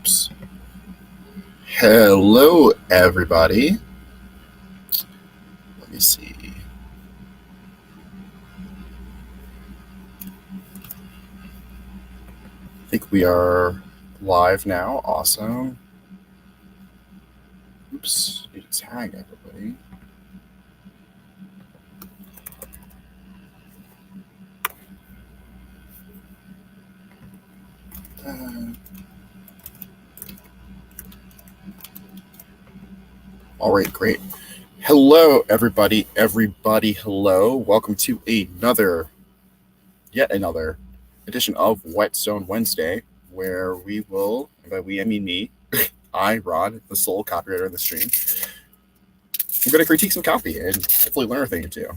Oops. Hello, everybody. Let me see. I think we are live now. Awesome. Oops. Need to tag everybody. All right, great. Hello, everybody. Hello. Welcome to yet another edition of Whetstone Wednesday, where we will, and by we I mean me, I, Rod, the sole copywriter in the stream, I'm going to critique some copy and hopefully learn a thing or two.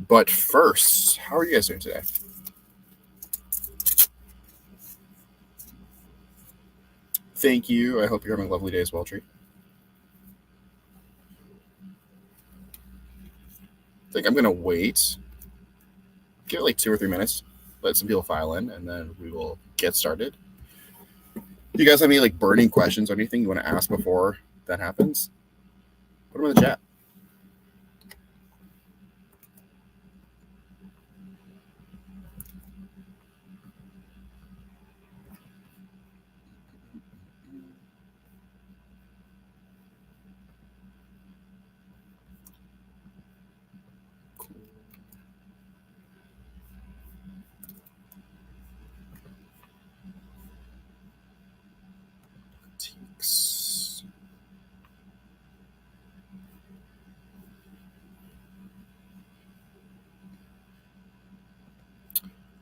But first, how are you guys doing today? Thank you. I hope you're having a lovely day as well, Tree. I think I'm going to wait. Give it like 2 or 3 minutes. Let some people file in, and then we will get started. Do you guys have any like burning questions or anything you want to ask before that happens? Put them in the chat.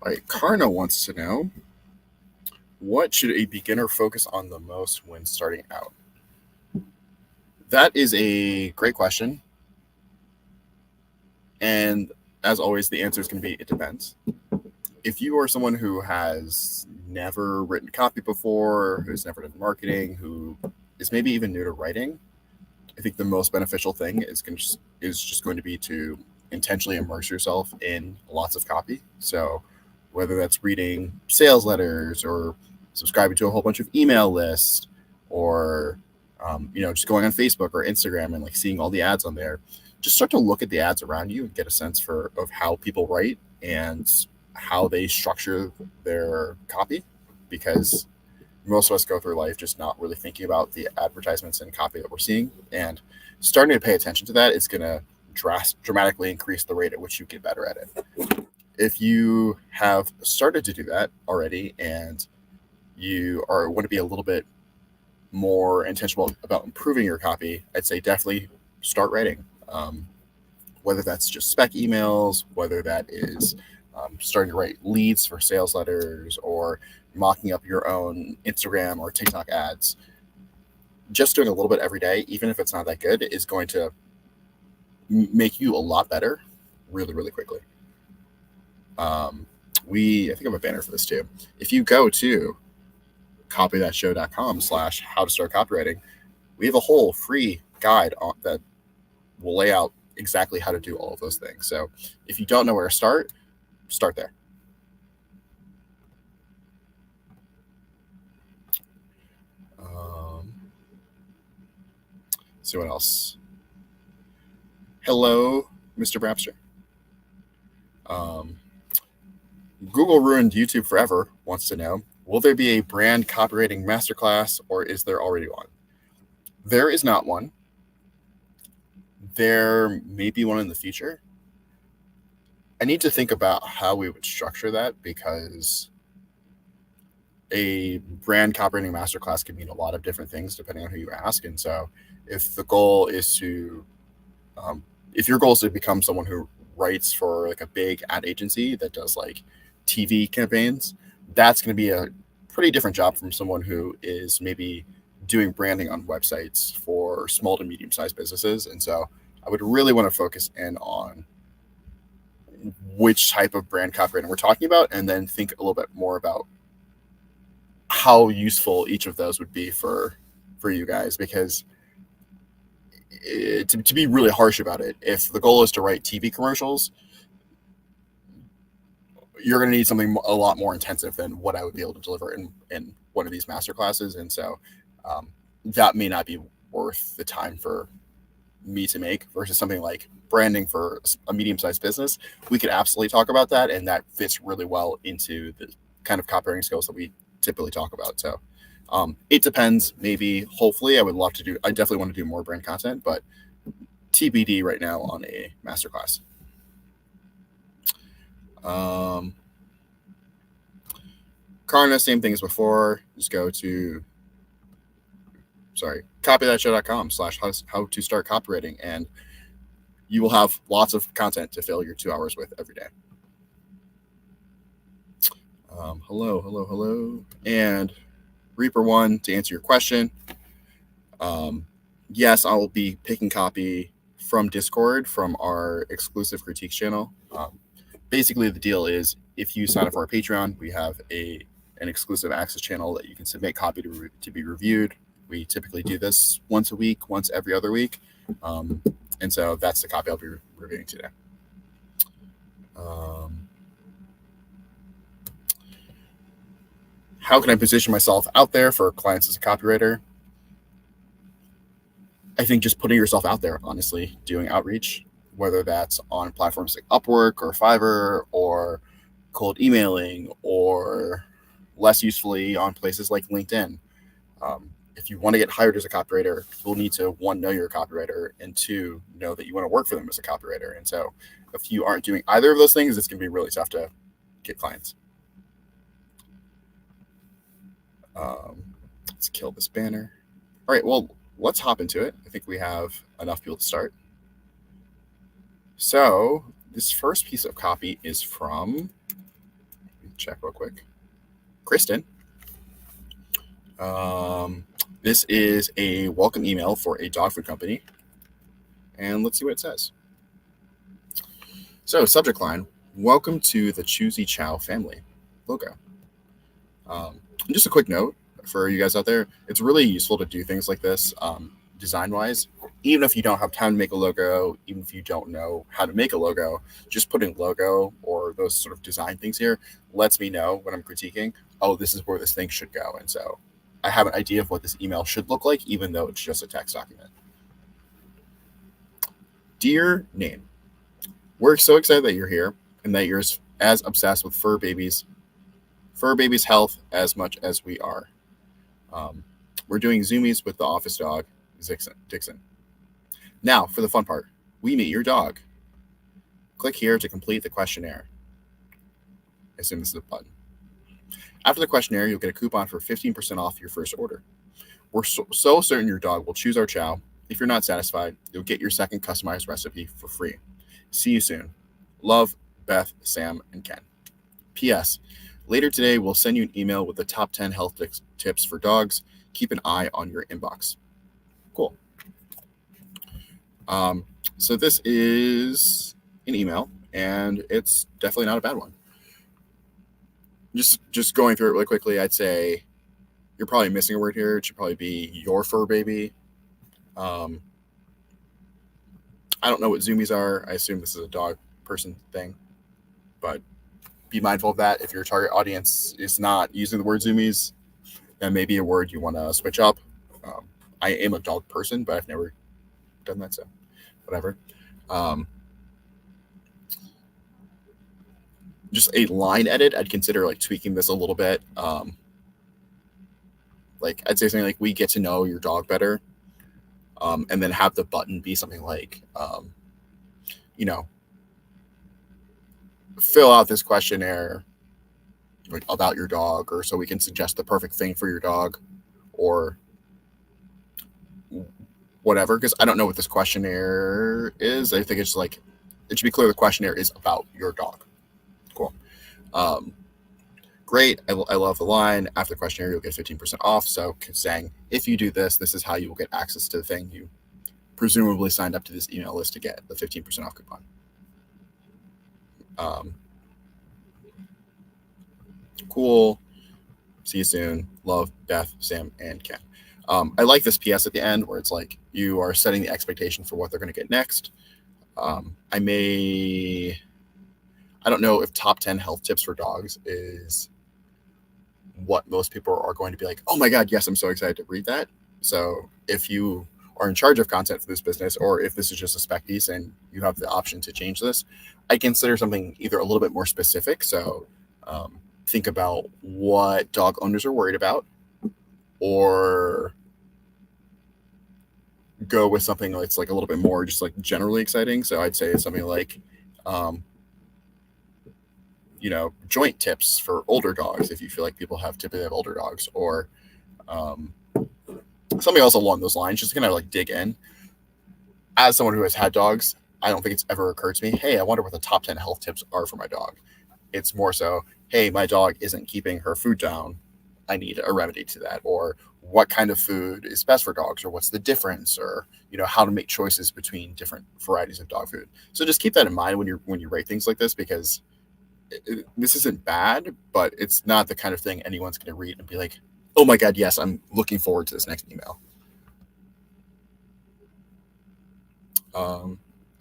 All right, Karna wants to know, what should a beginner focus on the most when starting out? That is a great question. And as always, the answer is going to be, it depends. If you are someone who has never written copy before, who's never done marketing, who is maybe even new to writing, I think the most beneficial thing is just going to be to intentionally immerse yourself in lots of copy. So whether that's reading sales letters or subscribing to a whole bunch of email lists, or just going on Facebook or Instagram and like seeing all the ads on there, just start to look at the ads around you and get a sense of how people write and how they structure their copy, because most of us go through life just not really thinking about the advertisements and copy that we're seeing, and starting to pay attention to that is going to dramatically increase the rate at which you get better at it. If you have started to do that already and you want to be a little bit more intentional about improving your copy, I'd say definitely start writing. Whether that's just spec emails, whether that is starting to write leads for sales letters, or mocking up your own Instagram or TikTok ads. Just doing a little bit every day, even if it's not that good, is going to make you a lot better really, really quickly. I think I have a banner for this too. If you go to copythatshow.com/how to start copywriting, we have a whole free guide that will lay out exactly how to do all of those things. So if you don't know where to start there. See what else. Hello, Mr. Brapster. Google ruined YouTube forever wants to know, will there be a brand copywriting masterclass, or is there already one? There is not one. There may be one in the future. I need to think about how we would structure that, because a brand copywriting masterclass can mean a lot of different things depending on who you ask. And so if the goal is to, if your goal is to become someone who writes for like a big ad agency that does like TV campaigns, that's going to be a pretty different job from someone who is maybe doing branding on websites for small to medium-sized businesses. And so I would really want to focus in on which type of brand copywriting we're talking about, and then think a little bit more about how useful each of those would be for you guys. Because to be really harsh about it, if the goal is to write TV commercials, you're going to need something a lot more intensive than what I would be able to deliver in one of these masterclasses. And so that may not be worth the time for me to make versus something like branding for a medium-sized business. We could absolutely talk about that, and that fits really well into the kind of copywriting skills that we typically talk about. So it depends. Maybe, hopefully, I definitely want to do more brand content, but TBD right now on a masterclass. Karna, same thing as before. Just go to copythatshow.com/how to start copywriting, and you will have lots of content to fill your 2 hours with every day. Hello. And Reaper One, to answer your question, yes, I will be picking copy from Discord from our exclusive critiques channel. Basically, the deal is if you sign up for our Patreon, we have an exclusive access channel that you can submit copy to be reviewed. We typically do this once a week, once every other week. And so that's the copy I'll be reviewing today. How can I position myself out there for clients as a copywriter? I think just putting yourself out there, honestly, doing outreach, whether that's on platforms like Upwork or Fiverr or cold emailing, or less usefully on places like LinkedIn. If you want to get hired as a copywriter, you'll need to, one, know you're a copywriter, and two, know that you want to work for them as a copywriter. And so if you aren't doing either of those things, it's going to be really tough to get clients. Let's kill this banner. All right, well, let's hop into it. I think we have enough people to start. So this first piece of copy is from, let me check real quick, Kristen. This is a welcome email for a dog food company. And let's see what it says. So subject line, welcome to the Choosy Chow family logo. Just a quick note for you guys out there, it's really useful to do things like this design-wise. Even if you don't have time to make a logo, even if you don't know how to make a logo, just putting logo or those sort of design things here lets me know when I'm critiquing, oh, this is where this thing should go. And so I have an idea of what this email should look like, even though it's just a text document. Dear Name, we're so excited that you're here and that you're as obsessed with fur babies' health as much as we are. We're doing Zoomies with the office dog, Dixon. Now, for the fun part, we meet your dog. Click here to complete the questionnaire. I assume this is a button. After the questionnaire, you'll get a coupon for 15% off your first order. We're so certain your dog will choose our chow. If you're not satisfied, you'll get your second customized recipe for free. See you soon. Love, Beth, Sam, and Ken. P.S. Later today, we'll send you an email with the top 10 health tips for dogs. Keep an eye on your inbox. Cool. So this is an email, and it's definitely not a bad one. Just going through it really quickly, I'd say you're probably missing a word here. It should probably be your fur baby. I don't know what Zoomies are. I assume this is a dog person thing, but be mindful of that. If your target audience is not using the word Zoomies, that may be a word you want to switch up. I am a dog person, but I've never done that, so whatever. Just a line edit, I'd consider like tweaking this a little bit. Like I'd say something like, we get to know your dog better. And then have the button be something like, fill out this questionnaire like about your dog, or so we can suggest the perfect thing for your dog, or whatever. Because I don't know what this questionnaire is. I think it's like, it should be clear the questionnaire is about your dog. Cool. Great. I love the line. After the questionnaire, you'll get 15% off. So saying, if you do this, this is how you will get access to the thing you presumably signed up to this email list to get the 15% off coupon. Cool. See you soon. Love, Beth, Sam, and Ken. I like this PS at the end where it's like you are setting the expectation for what they're going to get next. I I don't know if top 10 health tips for dogs is what most people are going to be like, oh my God, yes, I'm so excited to read that. So if you are in charge of content for this business, or if this is just a spec piece and you have the option to change this, I consider something either a little bit more specific. So think about what dog owners are worried about, or go with something that's like a little bit more just like generally exciting. So I'd say something like, joint tips for older dogs, if you feel like people typically have older dogs, or something else along those lines, just to kind of like dig in. As someone who has had dogs, I don't think it's ever occurred to me, hey, I wonder what the top 10 health tips are for my dog. It's more so, hey, my dog isn't keeping her food down. I need a remedy to that. Or what kind of food is best for dogs, or what's the difference, or how to make choices between different varieties of dog food. So just keep that in mind when you write things like this, because this isn't bad, but it's not the kind of thing anyone's going to read and be like, oh my God, yes, I'm looking forward to this next email.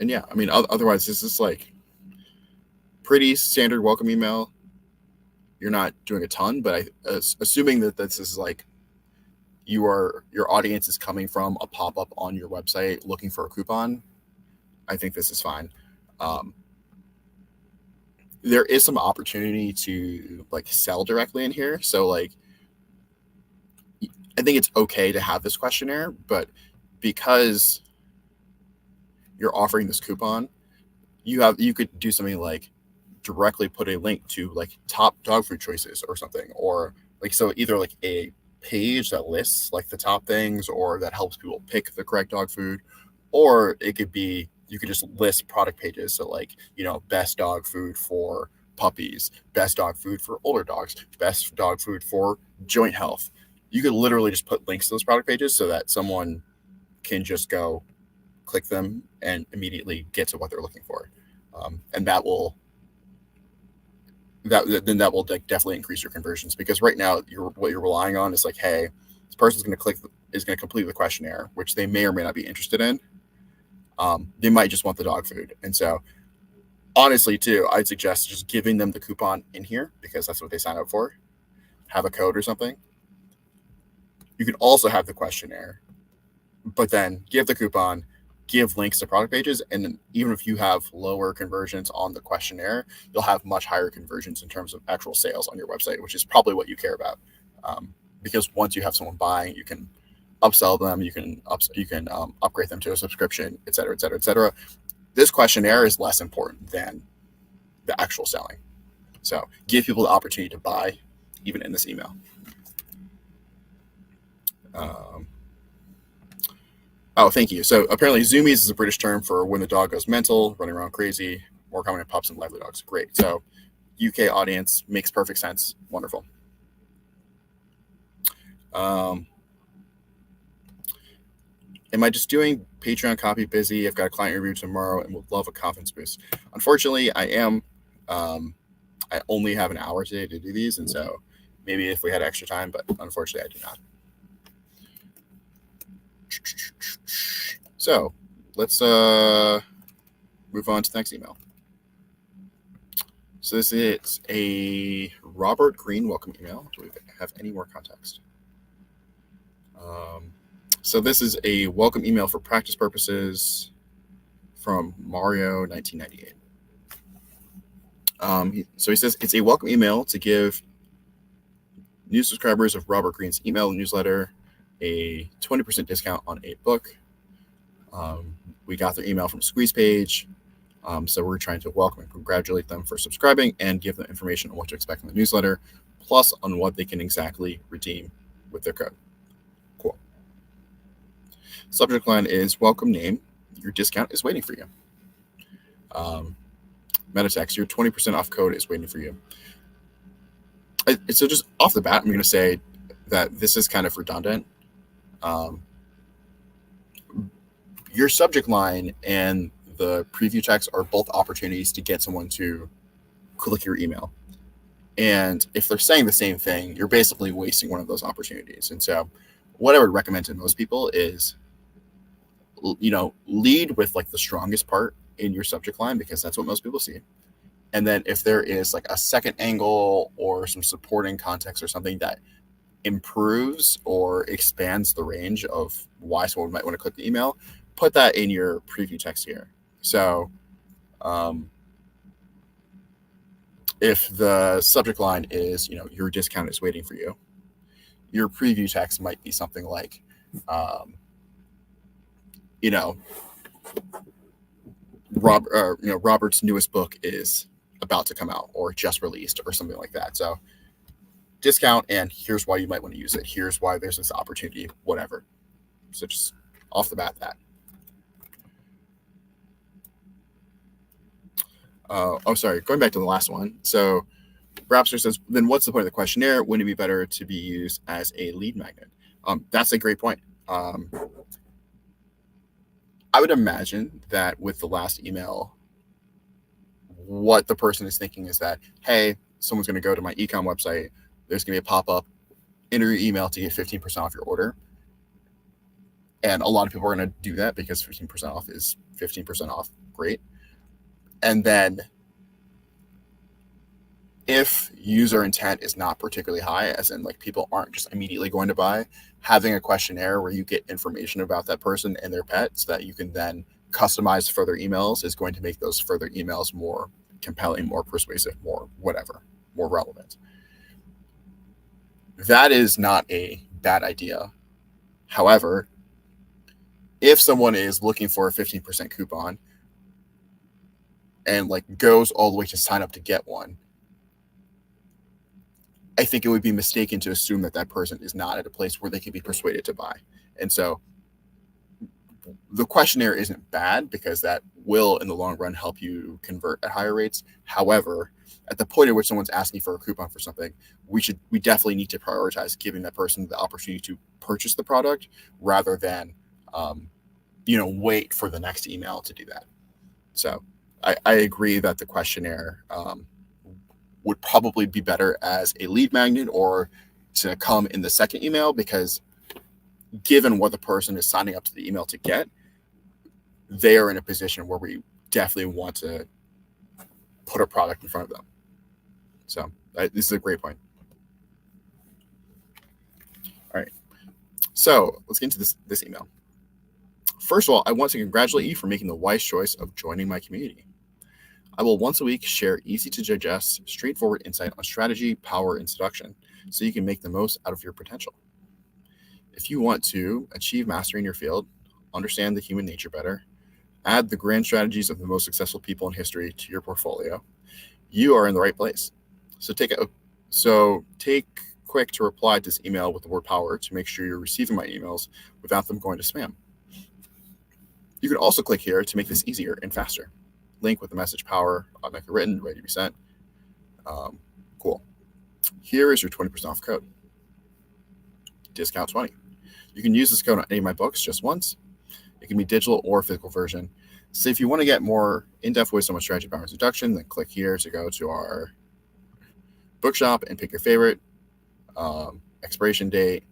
And yeah, I mean, otherwise, this is like pretty standard welcome email. You're not doing a ton, but assuming that this is like your audience is coming from a pop-up on your website looking for a coupon, I think this is fine. There is some opportunity to like sell directly in here. So like, I think it's okay to have this questionnaire, but because you're offering this coupon, you could do something like directly put a link to like top dog food choices or something, or like, so either like a page that lists like the top things, or that helps people pick the correct dog food, or it could be, you could just list product pages. So like, best dog food for puppies, best dog food for older dogs, best dog food for joint health. You could literally just put links to those product pages so that someone can just go click them and immediately get to what they're looking for. And that will definitely increase your conversions, because right now what you're relying on is like, hey, this person's going to complete the questionnaire, which they may or may not be interested in. They might just want the dog food. And so honestly too, I'd suggest just giving them the coupon in here, because that's what they sign up for. Have a code or something. You can also have the questionnaire, but then give the coupon, give links to product pages, and then even if you have lower conversions on the questionnaire, you'll have much higher conversions in terms of actual sales on your website, which is probably what you care about. Because once you have someone buying, you can upsell them, you can upgrade them to a subscription, et cetera, et cetera, et cetera. This questionnaire is less important than the actual selling. So give people the opportunity to buy, even in this email. Oh, thank you. So apparently zoomies is a British term for when the dog goes mental, running around crazy, more common in pups and lively dogs. Great. So UK audience, makes perfect sense. Wonderful. Am I just doing Patreon copy busy? I've got a client review tomorrow and would love a confidence boost. Unfortunately, I am. I only have an hour today to do these, and so maybe if we had extra time, but unfortunately, I do not. So let's move on to the next email. So this is a Robert Green welcome email. Do we have any more context? So this is a welcome email for practice purposes from Mario 1998. So he says it's a welcome email to give new subscribers of Robert Green's email newsletter a 20% discount on a book. We got their email from Squeeze Page. So we're trying to welcome and congratulate them for subscribing and give them information on what to expect in the newsletter, plus on what they can exactly redeem with their code. Cool. Subject line is welcome name. Your discount is waiting for you. Meta text, your 20% off code is waiting for you. So just off the bat, I'm going to say that this is kind of redundant. Your subject line and the preview text are both opportunities to get someone to click your email. And if they're saying the same thing, you're basically wasting one of those opportunities. And so what I would recommend to most people is, lead with like the strongest part in your subject line, because that's what most people see. And then if there is like a second angle or some supporting context or something that improves or expands the range of why someone might want to click the email, put that in your preview text here. So if the subject line is, your discount is waiting for you, your preview text might be something like, Robert's newest book is about to come out or just released or something like that. So discount, and here's why you might want to use it. Here's why there's this opportunity, whatever. So just off the bat, that. Sorry, going back to the last one. So Rapster says, then what's the point of the questionnaire? Wouldn't it be better to be used as a lead magnet? That's a great point. I would imagine that with the last email, what the person is thinking is that, hey, someone's going to go to my ecom website. There's going to be a pop-up, enter your email to get 15% off your order. And a lot of people are going to do that because 15% off is 15% off. Great. And then if user intent is not particularly high, as in like people aren't just immediately going to buy, having a questionnaire where you get information about that person and their pet so that you can then customize further emails is going to make those further emails more compelling, more persuasive, more whatever, more relevant. That is not a bad idea. However, if someone is looking for a 15% coupon and like goes all the way to sign up to get one, I think it would be mistaken to assume that that person is not at a place where they can be persuaded to buy. And so the questionnaire isn't bad because that will, in the long run, help you convert at higher rates. However, at the point at which someone's asking for a coupon for something, we definitely need to prioritize giving that person the opportunity to purchase the product rather than, wait for the next email to do that. So I agree that the questionnaire would probably be better as a lead magnet or to come in the second email, because given what the person is signing up to the email to get, they are in a position where we definitely want to put a product in front of them. So this is a great point. All right. So let's get into this email. First of all, I want to congratulate you for making the wise choice of joining my community. I will once a week share easy to digest, straightforward insight on strategy, power, and seduction so you can make the most out of your potential. If you want to achieve mastery in your field, understand the human nature better, add the grand strategies of the most successful people in history to your portfolio, you are in the right place. So take quick to reply to this email with the word power to make sure you're receiving my emails without them going to spam. You can also click here to make this easier and faster. Link with the message power, automatically written, ready to be sent. Cool. Here is your 20% off code. Discount 20. You can use this code on any of my books just once. It can be digital or physical version. So if you want to get more in-depth wisdom on strategy, power, and seduction, then click here to go to our bookshop and pick your favorite. Expiration date,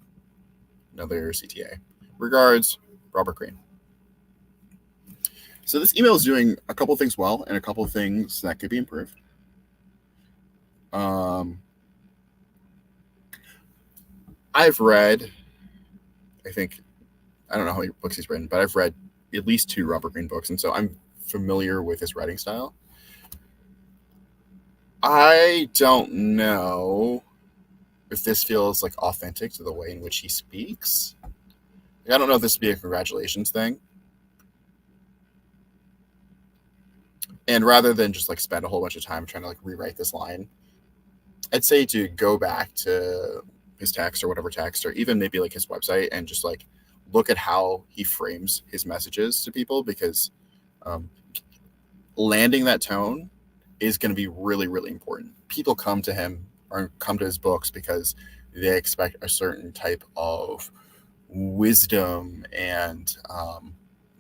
another CTA. Regards, Robert Greene. So this email is doing a couple of things well and a couple of things that could be improved. I've read, I don't know how many books he's written, but I've read at least 2 Robert Greene books, and so I'm familiar with his writing style. I don't know if this feels like authentic to the way in which he speaks. I don't know if this would be a congratulations thing. And rather than just like spend a whole bunch of time trying to like rewrite this line, I'd say to go back to his text or whatever text, or even maybe like his website, and just like look at how he frames his messages to people, because landing that tone is going to be really, really important. People come to him or come to his books because they expect a certain type of wisdom and,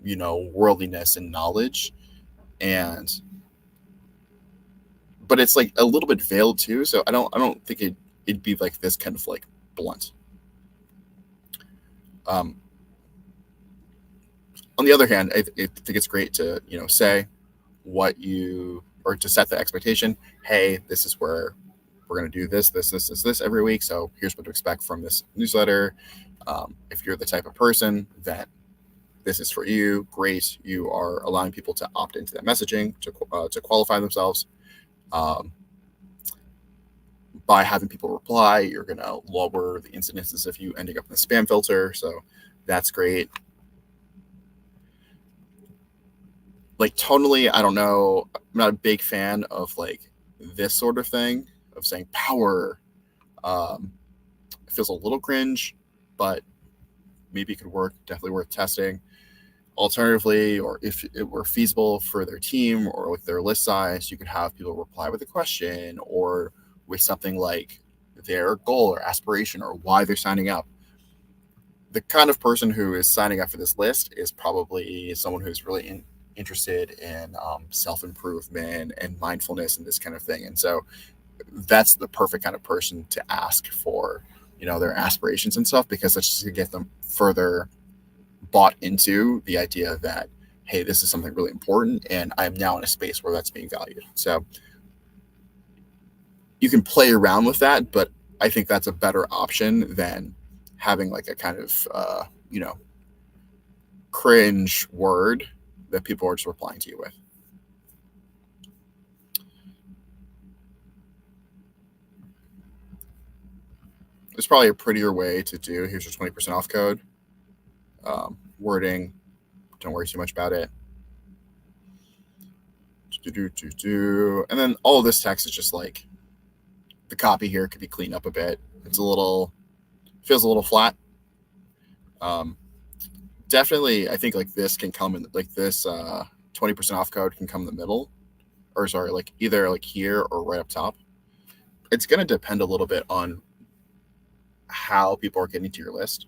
worldliness and knowledge. But it's like a little bit veiled too. So I don't think it'd be like this kind of like blunt. On the other hand, I think it's great to, say what you or to set the expectation. Hey, this is where we're going to do this every week. So here's what to expect from this newsletter. If you're the type of person that this is for you, great. You are allowing people to opt into that messaging to qualify themselves. By having people reply, you're going to lower the incidences of you ending up in the spam filter. So that's great. Like tonally, I don't know. I'm not a big fan of like this sort of thing of saying power. It feels a little cringe, but maybe it could work. Definitely worth testing. Alternatively, or if it were feasible for their team or with their list size, you could have people reply with a question or with something like their goal or aspiration or why they're signing up. The kind of person who is signing up for this list is probably someone who's really interested in self-improvement and mindfulness and this kind of thing. And so that's the perfect kind of person to ask for, their aspirations and stuff, because that's just to get them further bought into the idea that, hey, this is something really important and I'm now in a space where that's being valued. So you can play around with that, but I think that's a better option than having like a kind of, cringe word that people are just replying to you with. There's probably a prettier way to do, here's your 20% off code. Wording, don't worry too much about it. And then all of this text is just like, the copy here could be cleaned up a bit. It's feels a little flat. Definitely, I think like this can come in, like this 20% off code can come in the middle, or sorry, like either like here or right up top. It's going to depend a little bit on how people are getting to your list.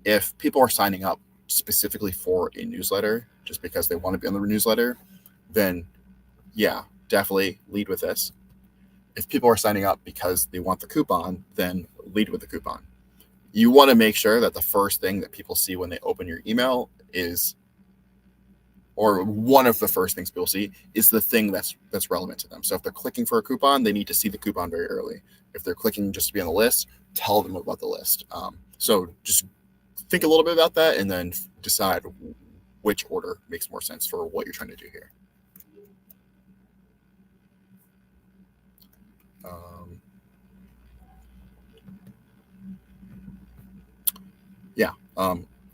If people are signing up specifically for a newsletter just because they want to be on the newsletter, then yeah, definitely lead with this. If people are signing up because they want the coupon, then lead with the coupon. You want to make sure that the first thing that people see when they open your email is, or one of the first things people see is the thing that's relevant to them. So if they're clicking for a coupon, they need to see the coupon very early. If they're clicking just to be on the list, tell them about the list. So just think a little bit about that and then decide which order makes more sense for what you're trying to do here.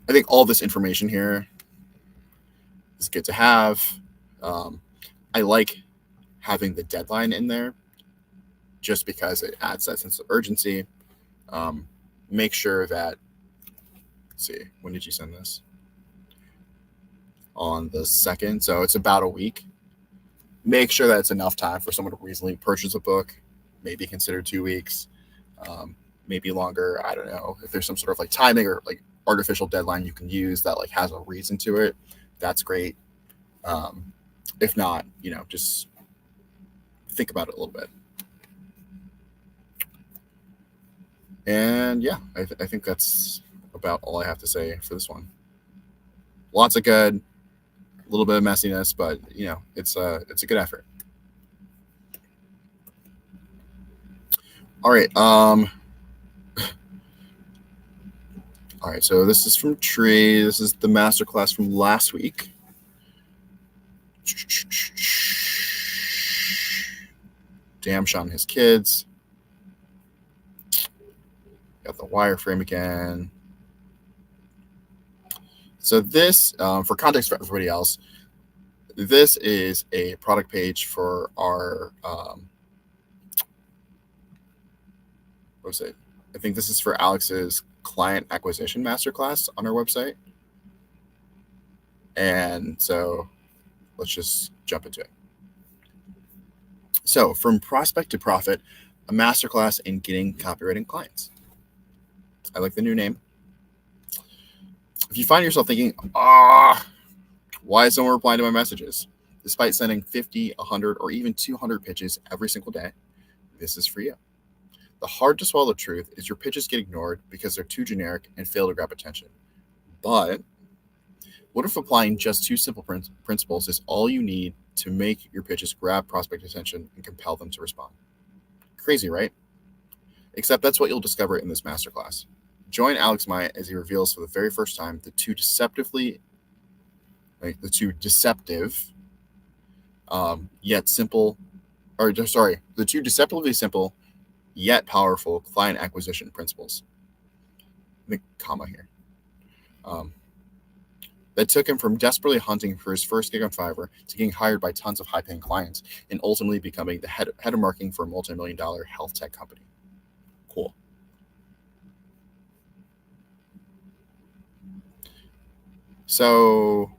I think all this information here is good to have. I like having the deadline in there just because it adds that sense of urgency. Make sure that, let's see, when did you send this? On the 2nd, so it's about a week. Make sure that it's enough time for someone to reasonably purchase a book, maybe consider 2 weeks, maybe longer. I don't know if there's some sort of like timing or like artificial deadline you can use that like has a reason to it. That's great. If not, just think about it a little bit. And yeah, I think that's about all I have to say for this one. Lots of good, a little bit of messiness, but it's a good effort. All right. All right, so this is from Tree. This is the masterclass from last week. Damn Sean and his kids. Got the wireframe again. So this, for context for everybody else, this is a product page for our, what was it? I think this is for Alex's client acquisition masterclass on our website. And so let's just jump into it. So from prospect to profit, a masterclass in getting copywriting clients. I like the new name. If you find yourself thinking, why is someone replying to my messages? Despite sending 50, 100, or even 200 pitches every single day, this is for you. The hard to swallow truth is your pitches get ignored because they're too generic and fail to grab attention. But what if applying just 2 simple principles is all you need to make your pitches grab prospect attention and compel them to respond. Crazy, right? Except that's what you'll discover in this masterclass. Join Alex Myatt as he reveals for the very first time the two deceptive, the two deceptively simple yet powerful client acquisition principles. The comma here. That took him from desperately hunting for his first gig on Fiverr to getting hired by tons of high-paying clients and ultimately becoming the head of marketing for a multi-million-dollar health tech company. Cool. So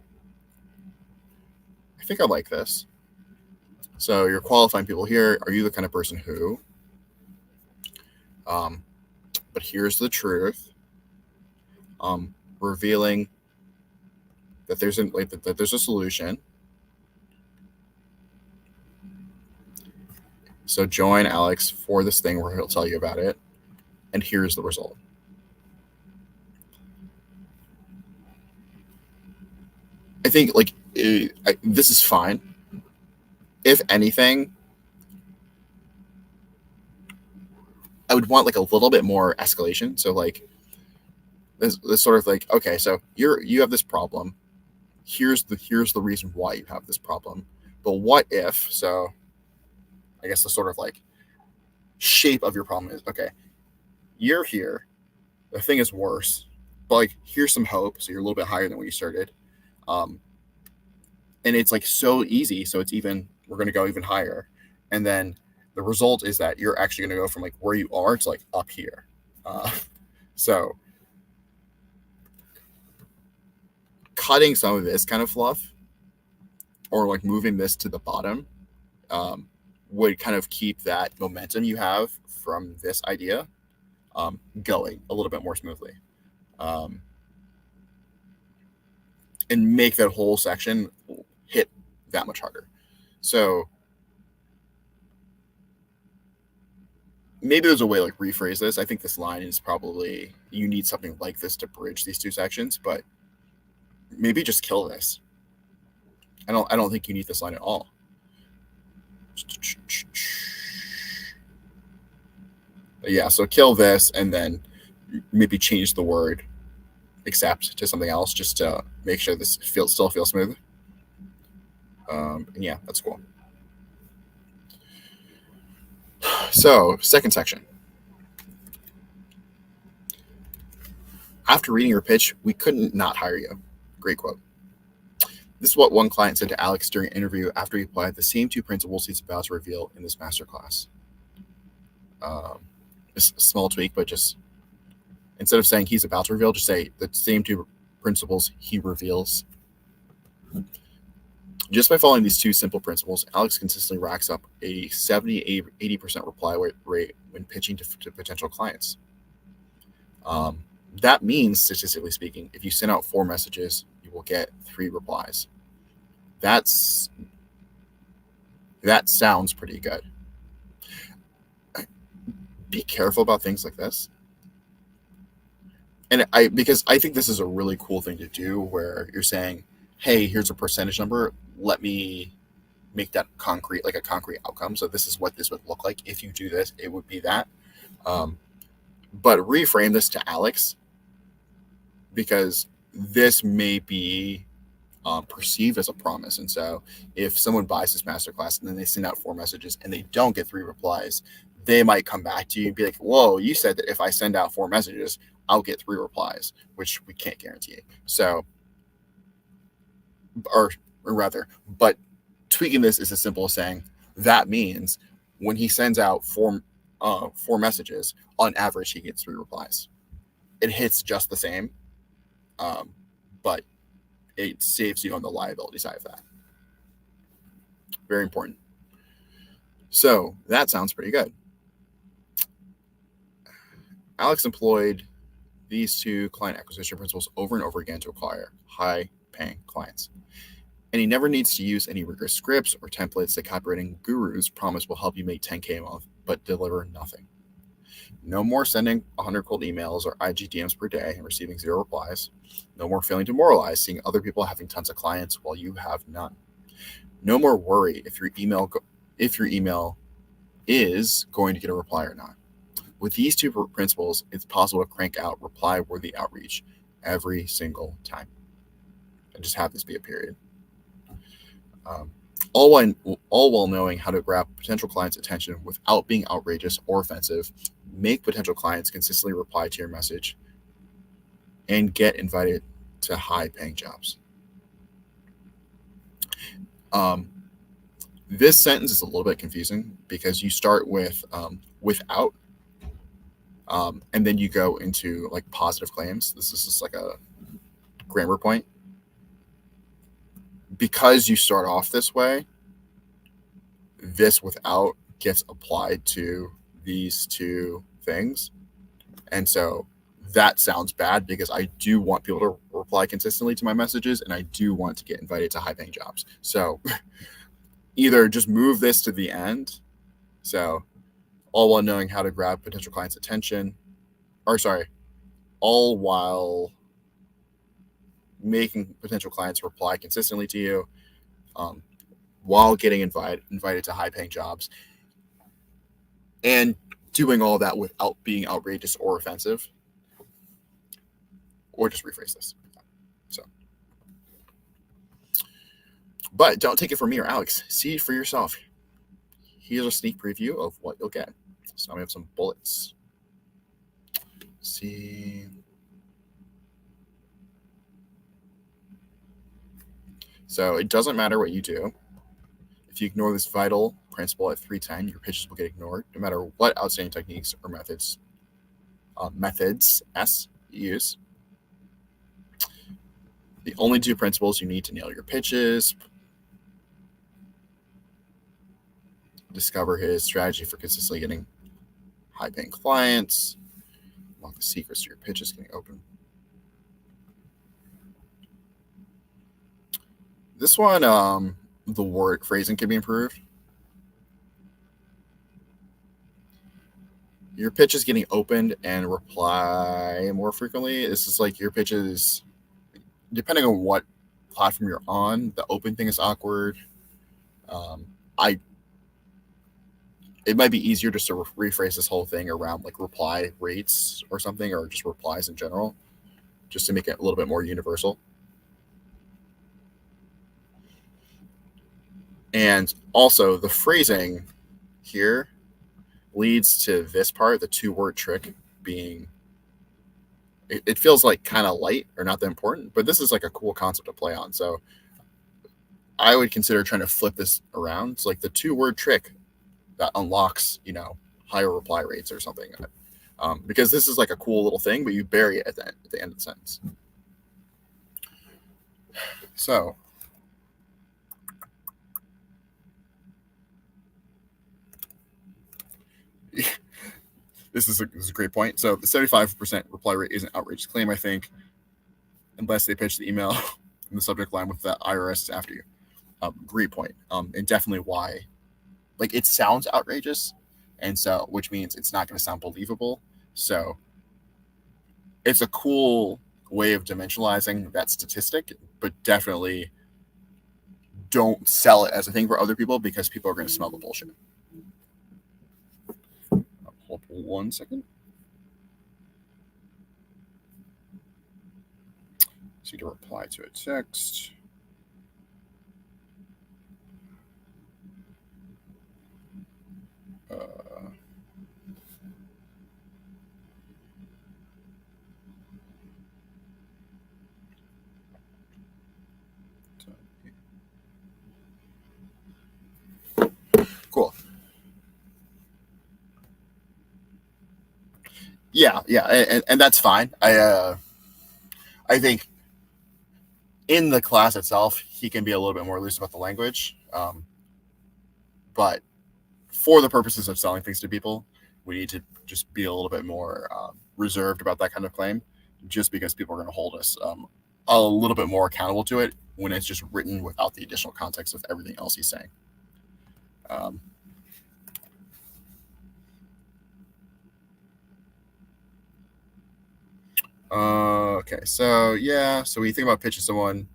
I think I like this. So you're qualifying people here. Are you the kind of person who, but here's the truth, revealing that there's a solution. So join Alex for this thing where he'll tell you about it, and here's the result. I think this is fine. If anything, I would want a little bit more escalation. So this sort of okay, so you have this problem. Here's the reason why you have this problem. But what if? So I guess the sort of shape of your problem is, okay, you're here. The thing is worse, but here's some hope. So you're a little bit higher than when you started. And it's so easy. So it's we're going to go even higher. And then the result is that you're actually going to go from where you are to up here. So cutting some of this kind of fluff or moving this to the bottom would kind of keep that momentum you have from this idea going a little bit more smoothly, and make that whole section hit that much harder. So maybe there's a way rephrase this. I think this line is probably, you need something like this to bridge these two sections, but maybe just kill this. I don't think you need this line at all. But yeah, so kill this and then maybe change the word accept to something else just to make sure this still feels smooth. And yeah, that's cool. So, second section. After reading your pitch, we couldn't not hire you. Great quote. This is what one client said to Alex during an interview after he applied the same two principles he's about to reveal in this masterclass. It's a small tweak, but just instead of saying he's about to reveal, just say the same two principles he reveals. Just by following these two simple principles, Alex consistently racks up a 70-80% reply rate when pitching to potential clients. That means, statistically speaking, if you send out 4 messages, you will get 3 replies. That sounds pretty good. Be careful about things like this. And because I think this is a really cool thing to do where you're saying, hey, here's a percentage number. Let me make that concrete, a concrete outcome. So this is what this would look like. If you do this, it would be that. But reframe this to Alex, because this may be perceived as a promise. And so if someone buys this masterclass and then they send out 4 messages and they don't get 3 replies, they might come back to you and be like, whoa, you said that if I send out 4 messages, I'll get 3 replies, which we can't guarantee. So, or rather, but tweaking this is as simple as saying that means when he sends out 4 messages, on average, he gets 3 replies. It hits just the same, but it saves you on the liability side of that. Very important. So that sounds pretty good. Alex employed these 2 client acquisition principles over and over again to acquire high-paying clients. And he never needs to use any rigorous scripts or templates that copywriting gurus promise will help you make $10K a month, but deliver nothing. No more sending 100 cold emails or IG DMs per day and receiving 0 replies. No more failing to moralize, seeing other people having tons of clients while you have none. No more worry if your email is going to get a reply or not. With these two principles, it's possible to crank out reply-worthy outreach every single time, and just have this be a period. All while knowing how to grab potential clients' attention without being outrageous or offensive, make potential clients consistently reply to your message, and get invited to high-paying jobs. This sentence is a little bit confusing because you start with without, and then you go into like positive claims. This is just like a grammar point. Because you start off this way, this without gets applied to these two things. And so that sounds bad because I do want people to reply consistently to my messages, and I do want to get invited to high-paying jobs. So either just move this to the end. So all while knowing how to grab potential clients' attention, all while making potential clients reply consistently to you, while getting invited to high-paying jobs, and doing all that without being outrageous or offensive. Or just rephrase this. So, but don't take it from me or Alex. See it for yourself. Here's a sneak preview of what you'll get. So now we have some bullets. Let's see. So it doesn't matter what you do. If you ignore this vital principle at 310, your pitches will get ignored, no matter what outstanding techniques or methods you use. The only two principles you need to nail your pitches: discover his strategy for consistently getting high-paying clients, unlock the secrets to your pitches getting open. This one, the word phrasing can be improved. Your pitch is getting opened and reply more frequently. This is like your pitches, depending on what platform you're on, the open thing is awkward. It might be easier just to rephrase this whole thing around like reply rates or something, or just replies in general, just to make it a little bit more universal. And also the phrasing here leads to this part, the 2-word trick being, it feels like kind of light or not that important, but this is like a cool concept to play on. So I would consider trying to flip this around. It's like the 2-word trick that unlocks, higher reply rates or something. Because this is like a cool little thing, but you bury it at the end of the sentence. So this is a great point. So the 75% reply rate is an outrageous claim, I think, unless they pitch the email in the subject line with the IRS is after you. Great point. And definitely why. Like, it sounds outrageous, and so, which means it's not going to sound believable. So it's a cool way of dimensionalizing that statistic, but definitely don't sell it as a thing for other people, because people are going to smell the bullshit. Hold 1 second. So to reply to a text. Cool. Yeah, and that's fine. I think in the class itself, he can be a little bit more loose about the language. But for the purposes of selling things to people, we need to just be a little bit more reserved about that kind of claim, just because people are going to hold us a little bit more accountable to it when it's just written without the additional context of everything else he's saying. Okay, so yeah, so when you think about pitching someone,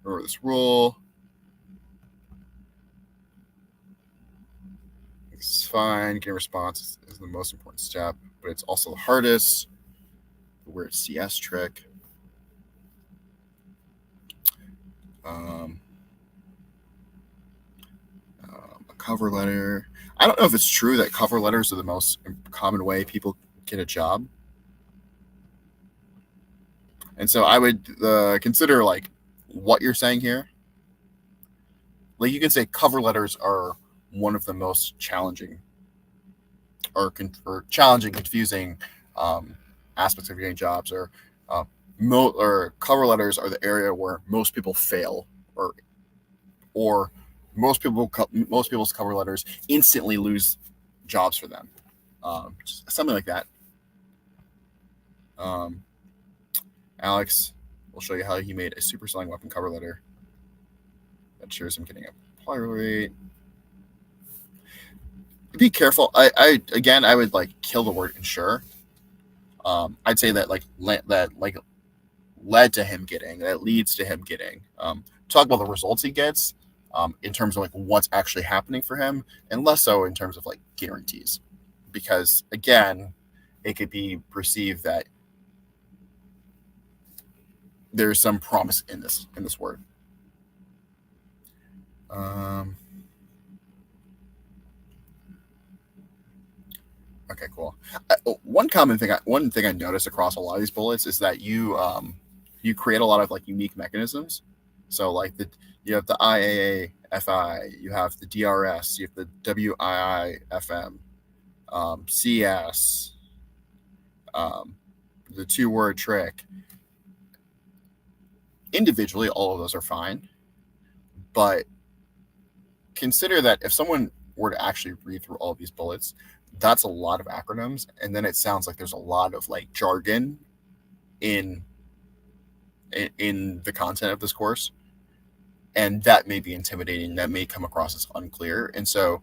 remember this rule. fine. Getting a response is the most important step, but it's also the hardest. The weird CS trick. A cover letter. I don't know if it's true that cover letters are the most common way people get a job. And so I would consider like what you're saying here. Like you can say cover letters are one of the most challenging or challenging, confusing aspects of getting jobs, or cover letters are the area where most people fail, or most people's cover letters instantly lose jobs for them, something like that. Alex will show you how he made a super selling weapon cover letter that shows him getting a apply rate. Be careful. I would like kill the word ensure. I'd say that led to him getting, that leads to him getting. Talk about the results he gets in terms of like what's actually happening for him, and less so in terms of like guarantees, because again, it could be perceived that there's some promise in this word. Okay, cool. One thing I noticed across a lot of these bullets is that you create a lot of like unique mechanisms. So like you have the IAAFI, you have the DRS, you have the WIIFM, CS, the 2-word trick. Individually, all of those are fine, but consider that if someone were to actually read through all of these bullets, that's a lot of acronyms, and then it sounds like there's a lot of like jargon in the content of this course, and that may be intimidating. That may come across as unclear, and so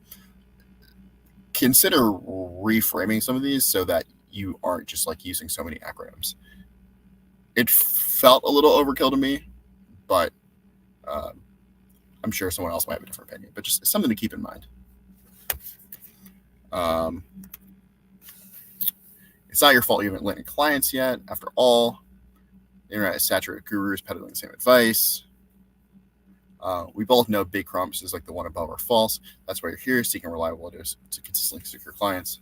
consider reframing some of these so that you aren't just like using so many acronyms. It felt a little overkill to me, but I'm sure someone else might have a different opinion, but just something to keep in mind. It's not your fault you haven't landed clients yet. After all, the internet is saturated with gurus peddling the same advice. We both know big promises like the one above are false. That's why you're here, seeking reliable leaders to consistently secure clients.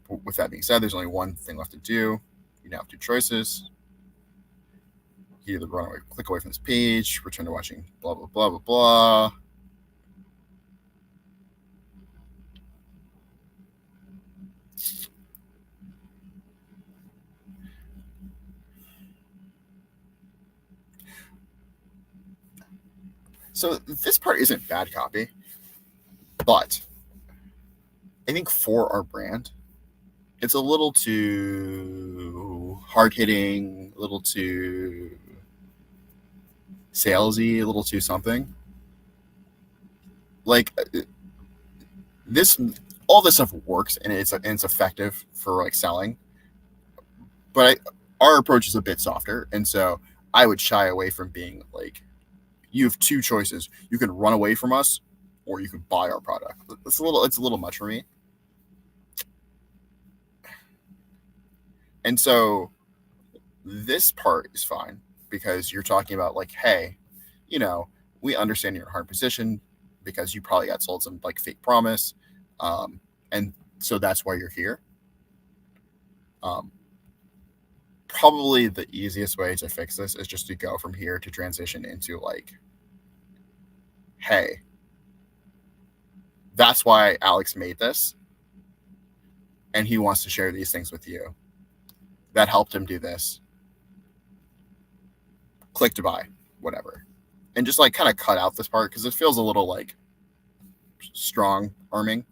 With that being said, there's only one thing left to do. You now have 2 choices. You either run away, click away from this page, return to watching blah, blah, blah, blah, blah. So this part isn't bad copy, but I think for our brand, it's a little too hard-hitting, a little too salesy, a little too something. Like all this stuff works and it's effective for like selling, but our approach is a bit softer, and so I would shy away from being like, you have 2 choices. You can run away from us, or you can buy our product. It's a little much for me. And so this part is fine because you're talking about like, hey, we understand you're in a hard position because you probably got sold some like fake promise. And so that's why you're here. Probably the easiest way to fix this is just to go from here to transition into like, hey, that's why Alex made this, and he wants to share these things with you. That helped him do this. Click to buy, whatever. And just like kind of cut out this part because it feels a little like strong arming,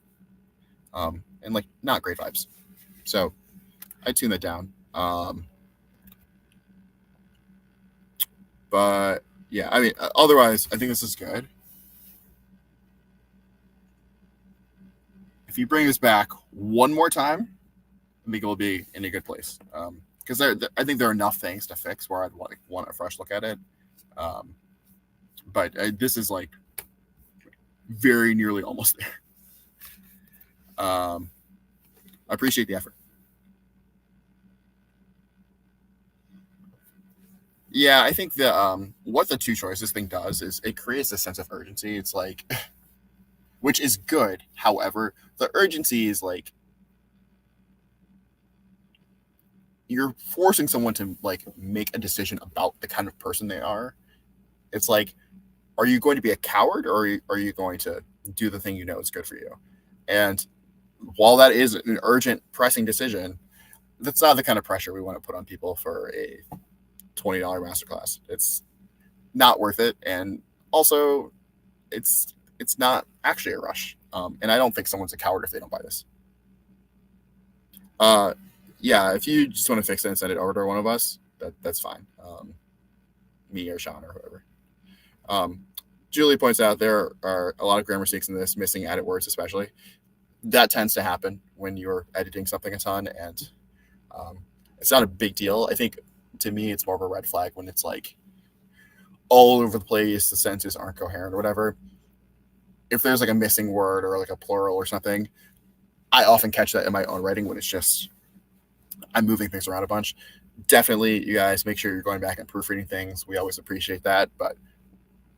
and like not great vibes. So I tune that down. But yeah, I mean, otherwise, I think this is good. If you bring this back one more time, I think it will be in a good place. Because I think there are enough things to fix where I'd want a fresh look at it. But this is like very nearly almost there. I appreciate the effort. Yeah, I think that what the two choices thing does is it creates a sense of urgency. It's like, which is good. However, the urgency is like you're forcing someone to like make a decision about the kind of person they are. It's like, are you going to be a coward, or are you going to do the thing you know is good for you? And while that is an urgent, pressing decision, that's not the kind of pressure we want to put on people for a $20 masterclass. It's not worth it, and also it's not actually a rush. And I don't think someone's a coward if they don't buy this. Yeah, if you just want to fix it and send it over to one of us, that's fine. Me or Sean or whoever. Julie points out there are a lot of grammar mistakes in this, missing added words especially. That tends to happen when you're editing something a ton, and it's not a big deal. I think to me it's more of a red flag when it's like all over the place, the sentences aren't coherent or whatever. If there's like a missing word or like a plural or something, I often catch that in my own writing when it's just I'm moving things around a bunch. Definitely, you guys make sure you're going back and proofreading things. We always appreciate that. But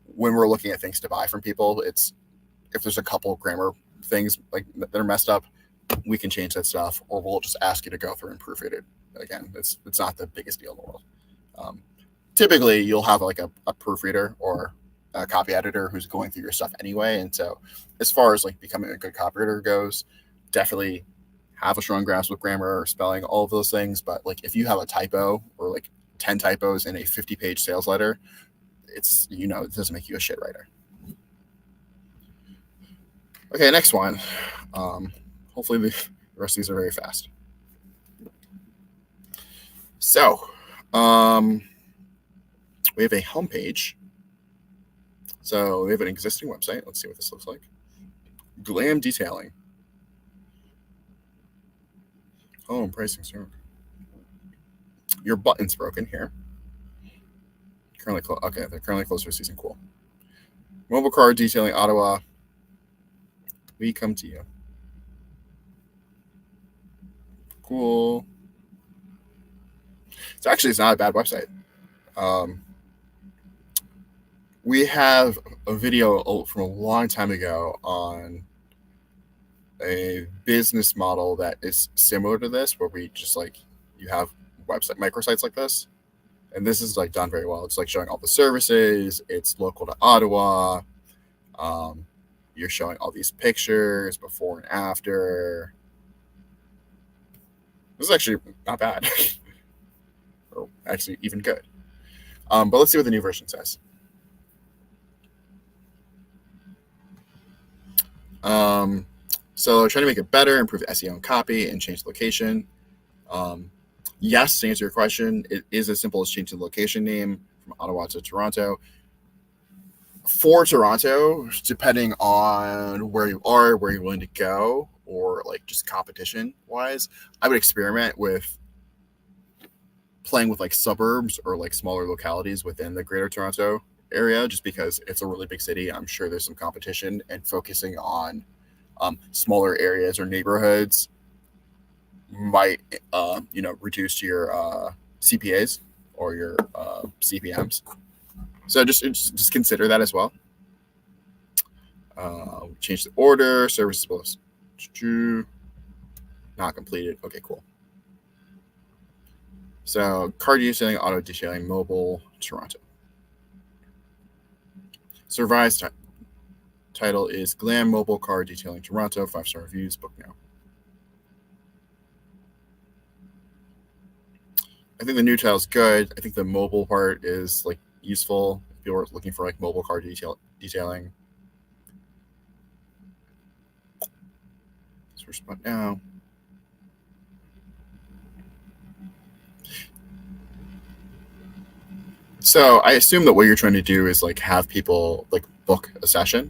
when we're looking at things to buy from people, it's if there's a couple grammar things like that are messed up, we can change that stuff, or we'll just ask you to go through and proofread it. Again, it's not the biggest deal in the world. Typically, you'll have like a proofreader or a copy editor who's going through your stuff anyway. And so as far as like becoming a good copywriter goes, definitely have a strong grasp with grammar or spelling, all of those things. But like if you have a typo or like 10 typos in a 50-page sales letter, it's, it doesn't make you a shit writer. Okay, next one. Hopefully the rest of these are very fast. So we have a homepage. So we have an existing website. Let's see what this looks like. Glam detailing. Home pricing, sir. Your button's broken here. Okay, they're currently closed for season. Cool. Mobile car detailing, Ottawa. We come to you. Cool. It's not a bad website. We have a video from a long time ago on a business model that is similar to this, where we just like you have website microsites like this, and this is like done very well. It's like showing all the services. It's local to Ottawa. You're showing all these pictures before and after. This is actually not bad, or actually even good. But let's see what the new version says. So trying to make it better, improve SEO and copy, and change the location. Yes, to answer your question, it is as simple as changing the location name from Ottawa to Toronto. For Toronto, depending on where you are, where you're willing to go, or like just competition wise, I would experiment with playing with like suburbs or like smaller localities within the greater Toronto area, just because it's a really big city. I'm sure there's some competition, and focusing on smaller areas or neighborhoods might reduce your CPAs or your CPMs. So just consider that as well. Change the order. Service is not completed. Okay, cool. So car detailing, auto detailing, mobile, Toronto. So revised title is Glam Mobile Car Detailing Toronto. 5-star reviews. Book now. I think the new title is good. I think the mobile part is like useful if you're looking for like mobile car detailing. Search spot now. So I assume that what you're trying to do is like have people like book a session,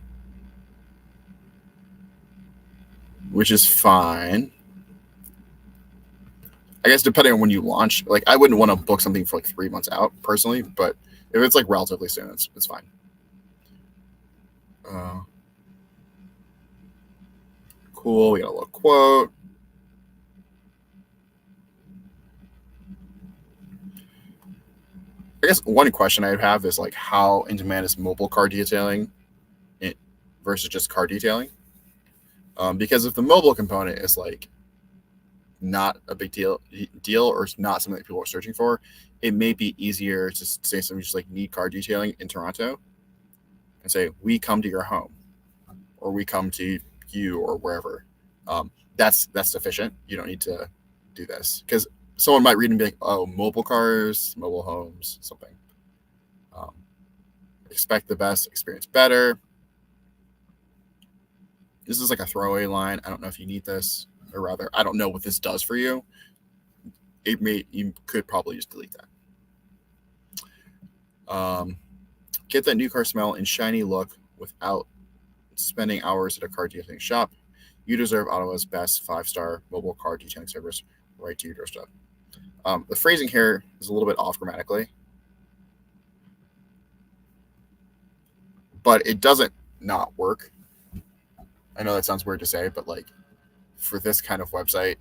which is fine. I guess depending on when you launch, like I wouldn't want to book something for like 3 months out personally, but if it's like relatively soon, it's fine. Cool. We got a little quote. I guess one question I'd have is like, how in demand is mobile car detailing versus just car detailing? Because if the mobile component is like not a big deal or it's not something that people are searching for, it may be easier to say something just like need car detailing in Toronto and say, we come to your home or we come to you or wherever. That's sufficient. You don't need to do this, because someone might read and be like, oh, mobile cars, mobile homes, something. Expect the best, experience better. This is like a throwaway line. I don't know if you need this, or rather, I don't know what this does for you. You could probably just delete that. Get that new car smell and shiny look without spending hours at a car detailing shop. You deserve Ottawa's best 5-star mobile car detailing service right to your doorstep. The phrasing here is a little bit off grammatically, but it doesn't not work. I know that sounds weird to say, but like for this kind of website,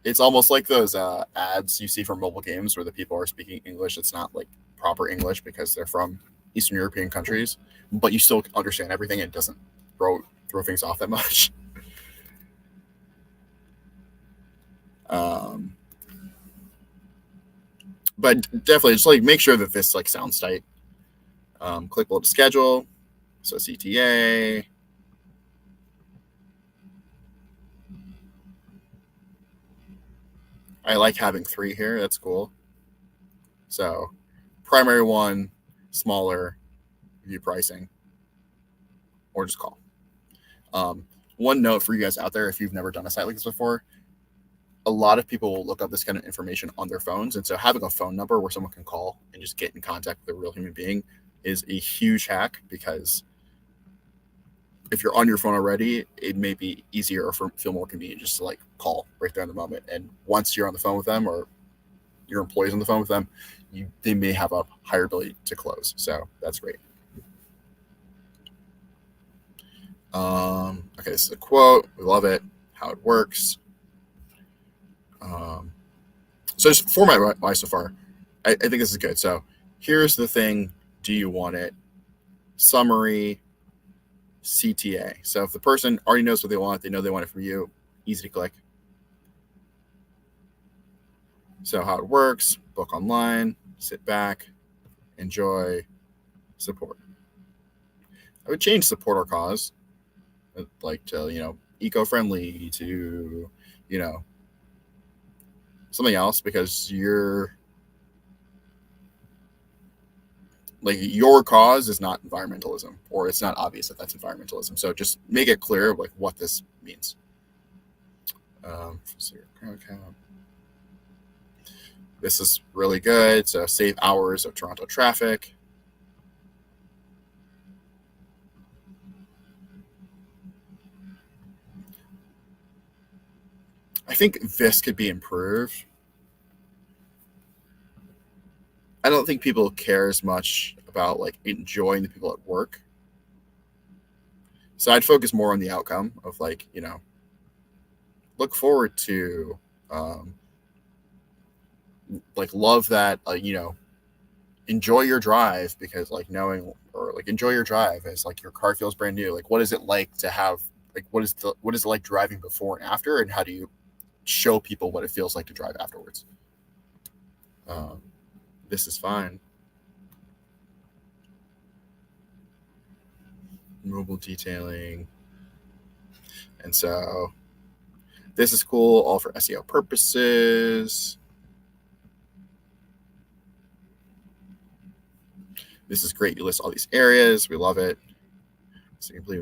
it's almost like those ads you see from mobile games where the people are speaking English. It's not like proper English because they're from Eastern European countries, but you still understand everything. And it doesn't throw things off that much. But definitely just like make sure that this like sounds tight. Click below to schedule. So CTA. I like having 3 here. That's cool. So primary one, smaller, view pricing, or just call. One note for you guys out there, if you've never done a site like this before, a lot of people will look up this kind of information on their phones. And so having a phone number where someone can call and just get in contact with a real human being is a huge hack, because if you're on your phone already, it may be easier or feel more convenient just to like call right there in the moment. And once you're on the phone with them or your employee's on the phone with them, they may have a higher ability to close. So that's great. Okay, this is a quote. We love it. How it works. So just format-wise so far, I think this is good. So here's the thing. Do you want it? Summary, CTA. So if the person already knows what they want, they know they want it from you, easy to click. So how it works, book online, sit back, enjoy, support. I would change support or cause, like to, eco-friendly, to, something else, because your cause is not environmentalism, or it's not obvious that that's environmentalism. So just make it clear like what this means. This is really good. So save hours of Toronto traffic. I think this could be improved. I don't think people care as much about like enjoying the people at work. So I'd focus more on the outcome of like, look forward to, like love that, enjoy your drive, because like knowing, or like enjoy your drive as like your car feels brand new. Like what is it like to have, like what is it like driving before and after, and how do you show people what it feels like to drive afterwards? This is fine. Mobile detailing. And so this is cool, all for SEO purposes. This is great. You list all these areas. We love it. So you can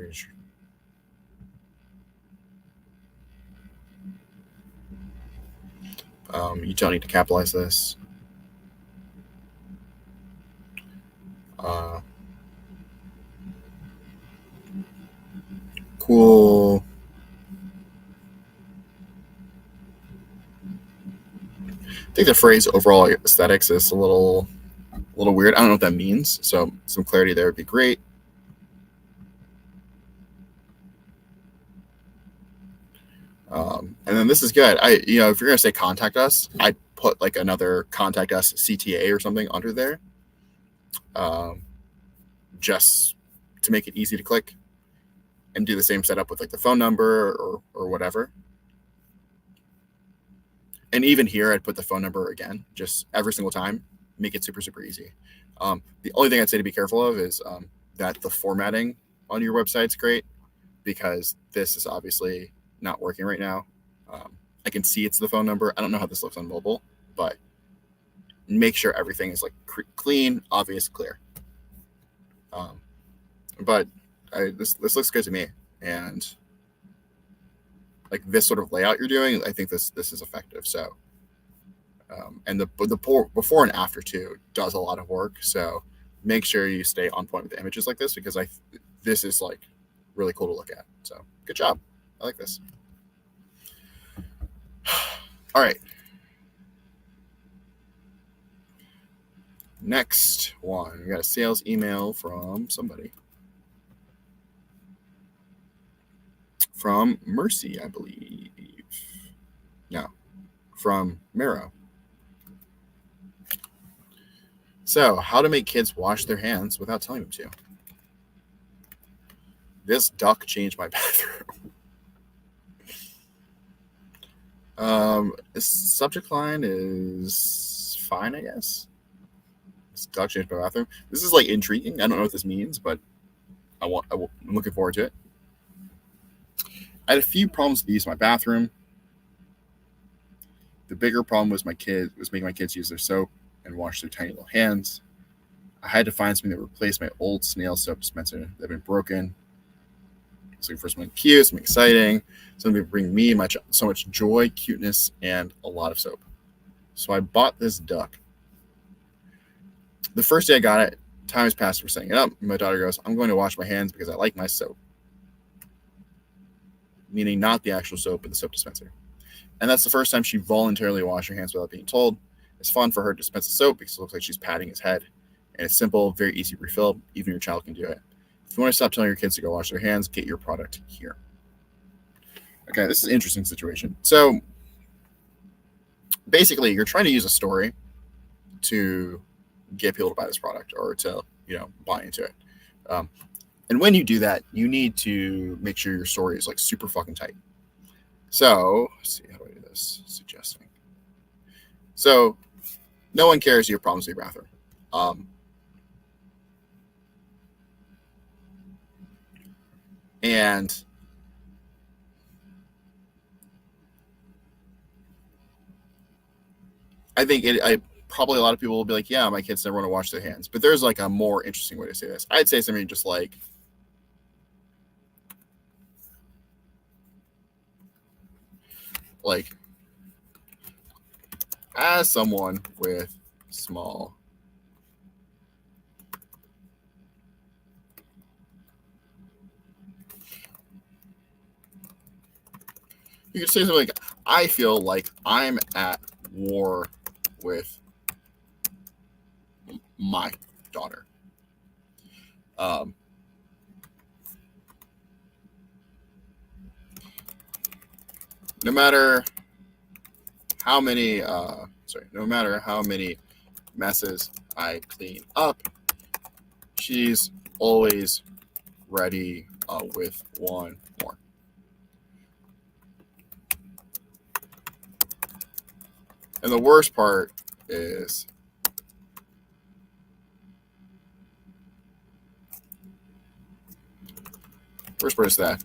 you don't need to capitalize this. Cool. I think the phrase overall aesthetics is a little weird. I don't know what that means. So some clarity there would be great. this is good. If you're gonna say contact us, I'd put like another contact us CTA or something under there, just to make it easy to click, and do the same setup with like the phone number or whatever. And even here, I'd put the phone number again, just every single time, make it super, super easy. The only thing I'd say to be careful of is that the formatting on your website's great, because this is obviously not working right now. I can see it's the phone number. I don't know how this looks on mobile, but make sure everything is like clean, obvious, clear. But this looks good to me, and like this sort of layout you're doing, I think this is effective. So, and the before and after too does a lot of work. So make sure you stay on point with the images like this, because this is like really cool to look at. So good job. I like this. All right. Next one, we got a sales email from somebody. From Mercy, I believe. No, from Mero. So, how to make kids wash their hands without telling them to. This duck changed my bathroom. The subject line is fine, I guess. This duck changed my bathroom. This is like intriguing. I don't know what this means, but I'm looking forward to it. I had a few problems with use my bathroom. The bigger problem was making my kids use their soap and wash their tiny little hands. I had to find something that replaced my old snail soap dispenser that had been broken. I was looking for something cute, something exciting, something that would bring me so much joy, cuteness, and a lot of soap. So I bought this duck. The first day I got it, time has passed for setting it up. My daughter goes, "I'm going to wash my hands because I like my soap." Meaning not the actual soap, but the soap dispenser. And that's the first time she voluntarily washed her hands without being told. It's fun for her to dispense the soap because it looks like she's patting his head. And it's simple, very easy to refill. Even your child can do it. If you want to stop telling your kids to go wash their hands, get your product here. Okay, this is an interesting situation. So basically, you're trying to use a story to get people to buy this product or to, buy into it. And when you do that, you need to make sure your story is like super fucking tight. So let's see, how do I do this? Suggesting. So no one cares you have problems with your bathroom. And I think probably a lot of people will be like, yeah, my kids never want to wash their hands. But there's like a more interesting way to say this. I'd say something just like as someone with small you could say something like, I feel like I'm at war with my daughter. No matter how many messes I clean up, she's always ready with one more. And the worst part is that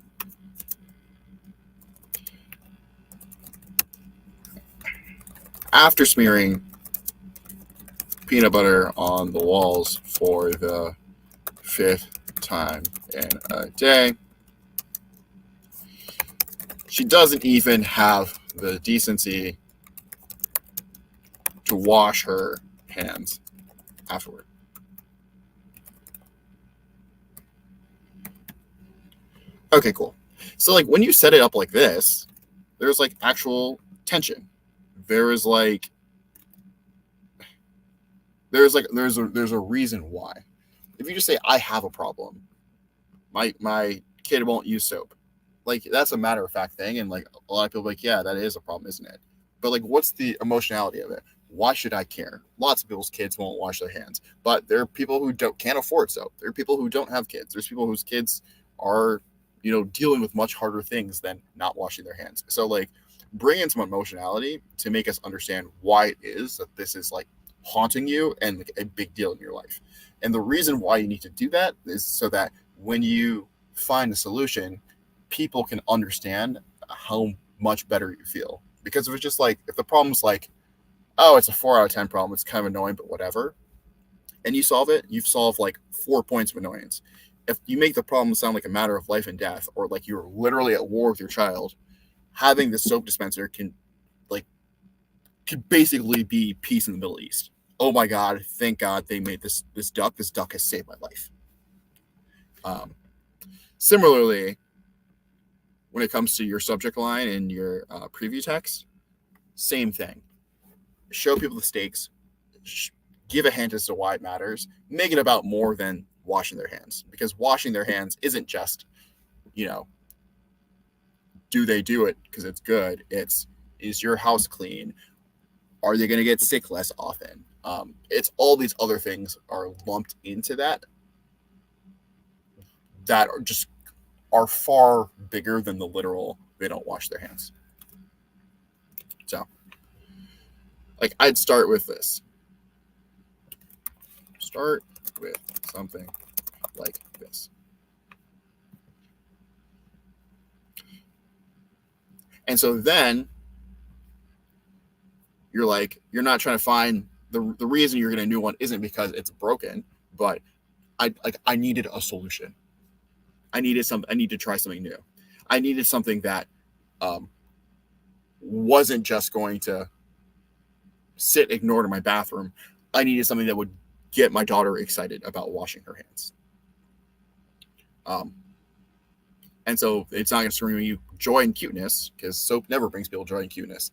after smearing peanut butter on the walls for the 5th time in a day, she doesn't even have the decency to wash her hands afterward. Okay, cool. So like when you set it up like this, there's like actual tension. There's a reason why. If you just say I have a problem, my kid won't use soap, like that's a matter of fact thing, and like a lot of people are like, yeah, that is a problem, isn't it? But like, what's the emotionality of it? Why should I care? Lots of people's kids won't wash their hands, but there are people who can't afford soap. There are people who don't have kids. There's people whose kids are, dealing with much harder things than not washing their hands. So like, bring in some emotionality to make us understand why it is that this is like haunting you and like a big deal in your life. And the reason why you need to do that is so that when you find a solution, people can understand how much better you feel. Because if it's just like, if the problem's like, oh, it's a 4 out of 10 problem, it's kind of annoying, but whatever, and you solve it, you've solved like 4 points of annoyance. If you make the problem sound like a matter of life and death, or like you're literally at war with your child, having the soap dispenser can basically be peace in the Middle East. Oh my God, thank God they made this duck. This duck has saved my life. Similarly, when it comes to your subject line and your preview text, same thing. Show people the stakes, give a hint as to why it matters, make it about more than washing their hands, because washing their hands isn't just, do they do it because it's good? It's, is your house clean? Are they going to get sick less often? It's all these other things are lumped into that are far bigger than the literal, they don't wash their hands. So, like, I'd start with this. Start with something like this. And so then you're like, you're not trying to find the reason you're getting a new one isn't because it's broken, but I needed a solution. I need to try something new. I needed something that wasn't just going to sit ignored in my bathroom. I needed something that would get my daughter excited about washing her hands. And so it's not going to bring you joy and cuteness, because soap never brings people joy and cuteness.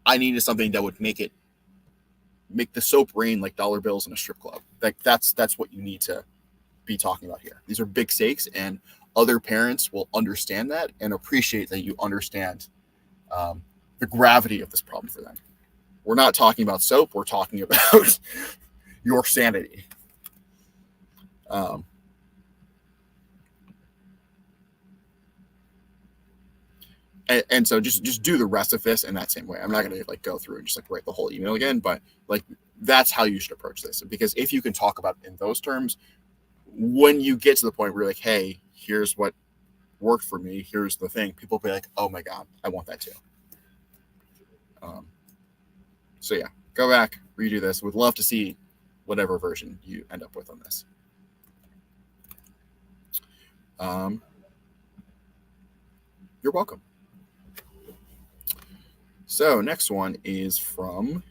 I needed something that would make the soap rain like dollar bills in a strip club. Like that's what you need to be talking about here. These are big stakes, and other parents will understand that and appreciate that you understand the gravity of this problem for them. We're not talking about soap. We're talking about your sanity. And so just do the rest of this in that same way. I'm not going to like go through and just like write the whole email again, but like that's how you should approach this. Because if you can talk about it in those terms, when you get to the point where you're like, hey, here's what worked for me, here's the thing, people will be like, oh my God, I want that too. So yeah, go back, redo this. Would love to see whatever version you end up with on this. You're welcome. So next one is from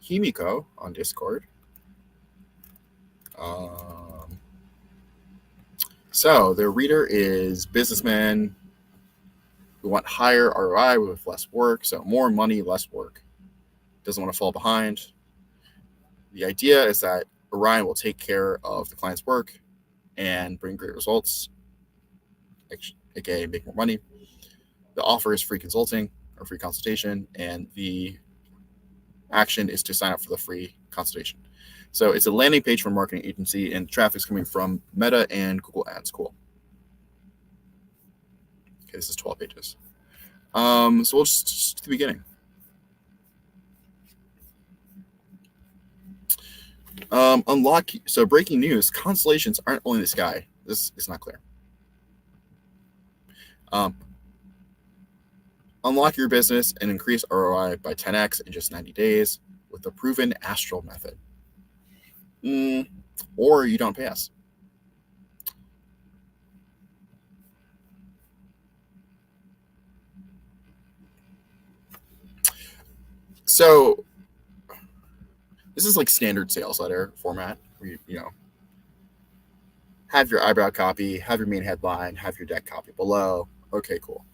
Himiko on Discord. So their reader is businessmen who want higher ROI with less work. So more money, less work. Doesn't want to fall behind. The idea is that Orion will take care of the client's work and bring great results, aka make more money. The offer is free consulting or free consultation, and the action is to sign up for the free consultation. So it's a landing page for a marketing agency, and traffic's coming from Meta and Google Ads. Cool. Okay, this is 12 pages. So we'll just to the beginning. Unlock. So breaking news: constellations aren't only the sky. This is not clear. Unlock your business and increase ROI by 10x in just 90 days with the proven astral method. Or you don't pass. So this is like standard sales letter format where you have your eyebrow copy, have your main headline, have your deck copy below. Okay, cool.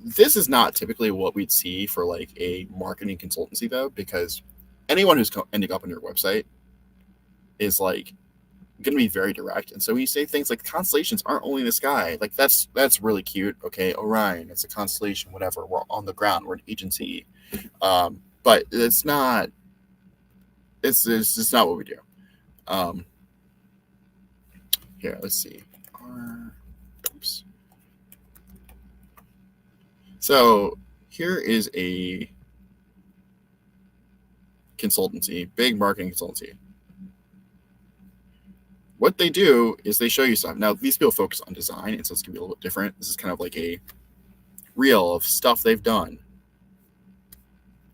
This is not typically what we'd see for like a marketing consultancy though, because anyone who's ending up on your website is like going to be very direct. And so when you say things like constellations aren't only in the sky, like that's really cute. Okay, Orion, it's a constellation, whatever. We're on the ground. We're an agency, but it's not. It's just not what we do. Here, let's see. Oops. So here is a consultancy, big marketing consultancy. What they do is they show you stuff. Now, these people focus on design, and so it's going to be a little bit different. This is kind of like a reel of stuff they've done.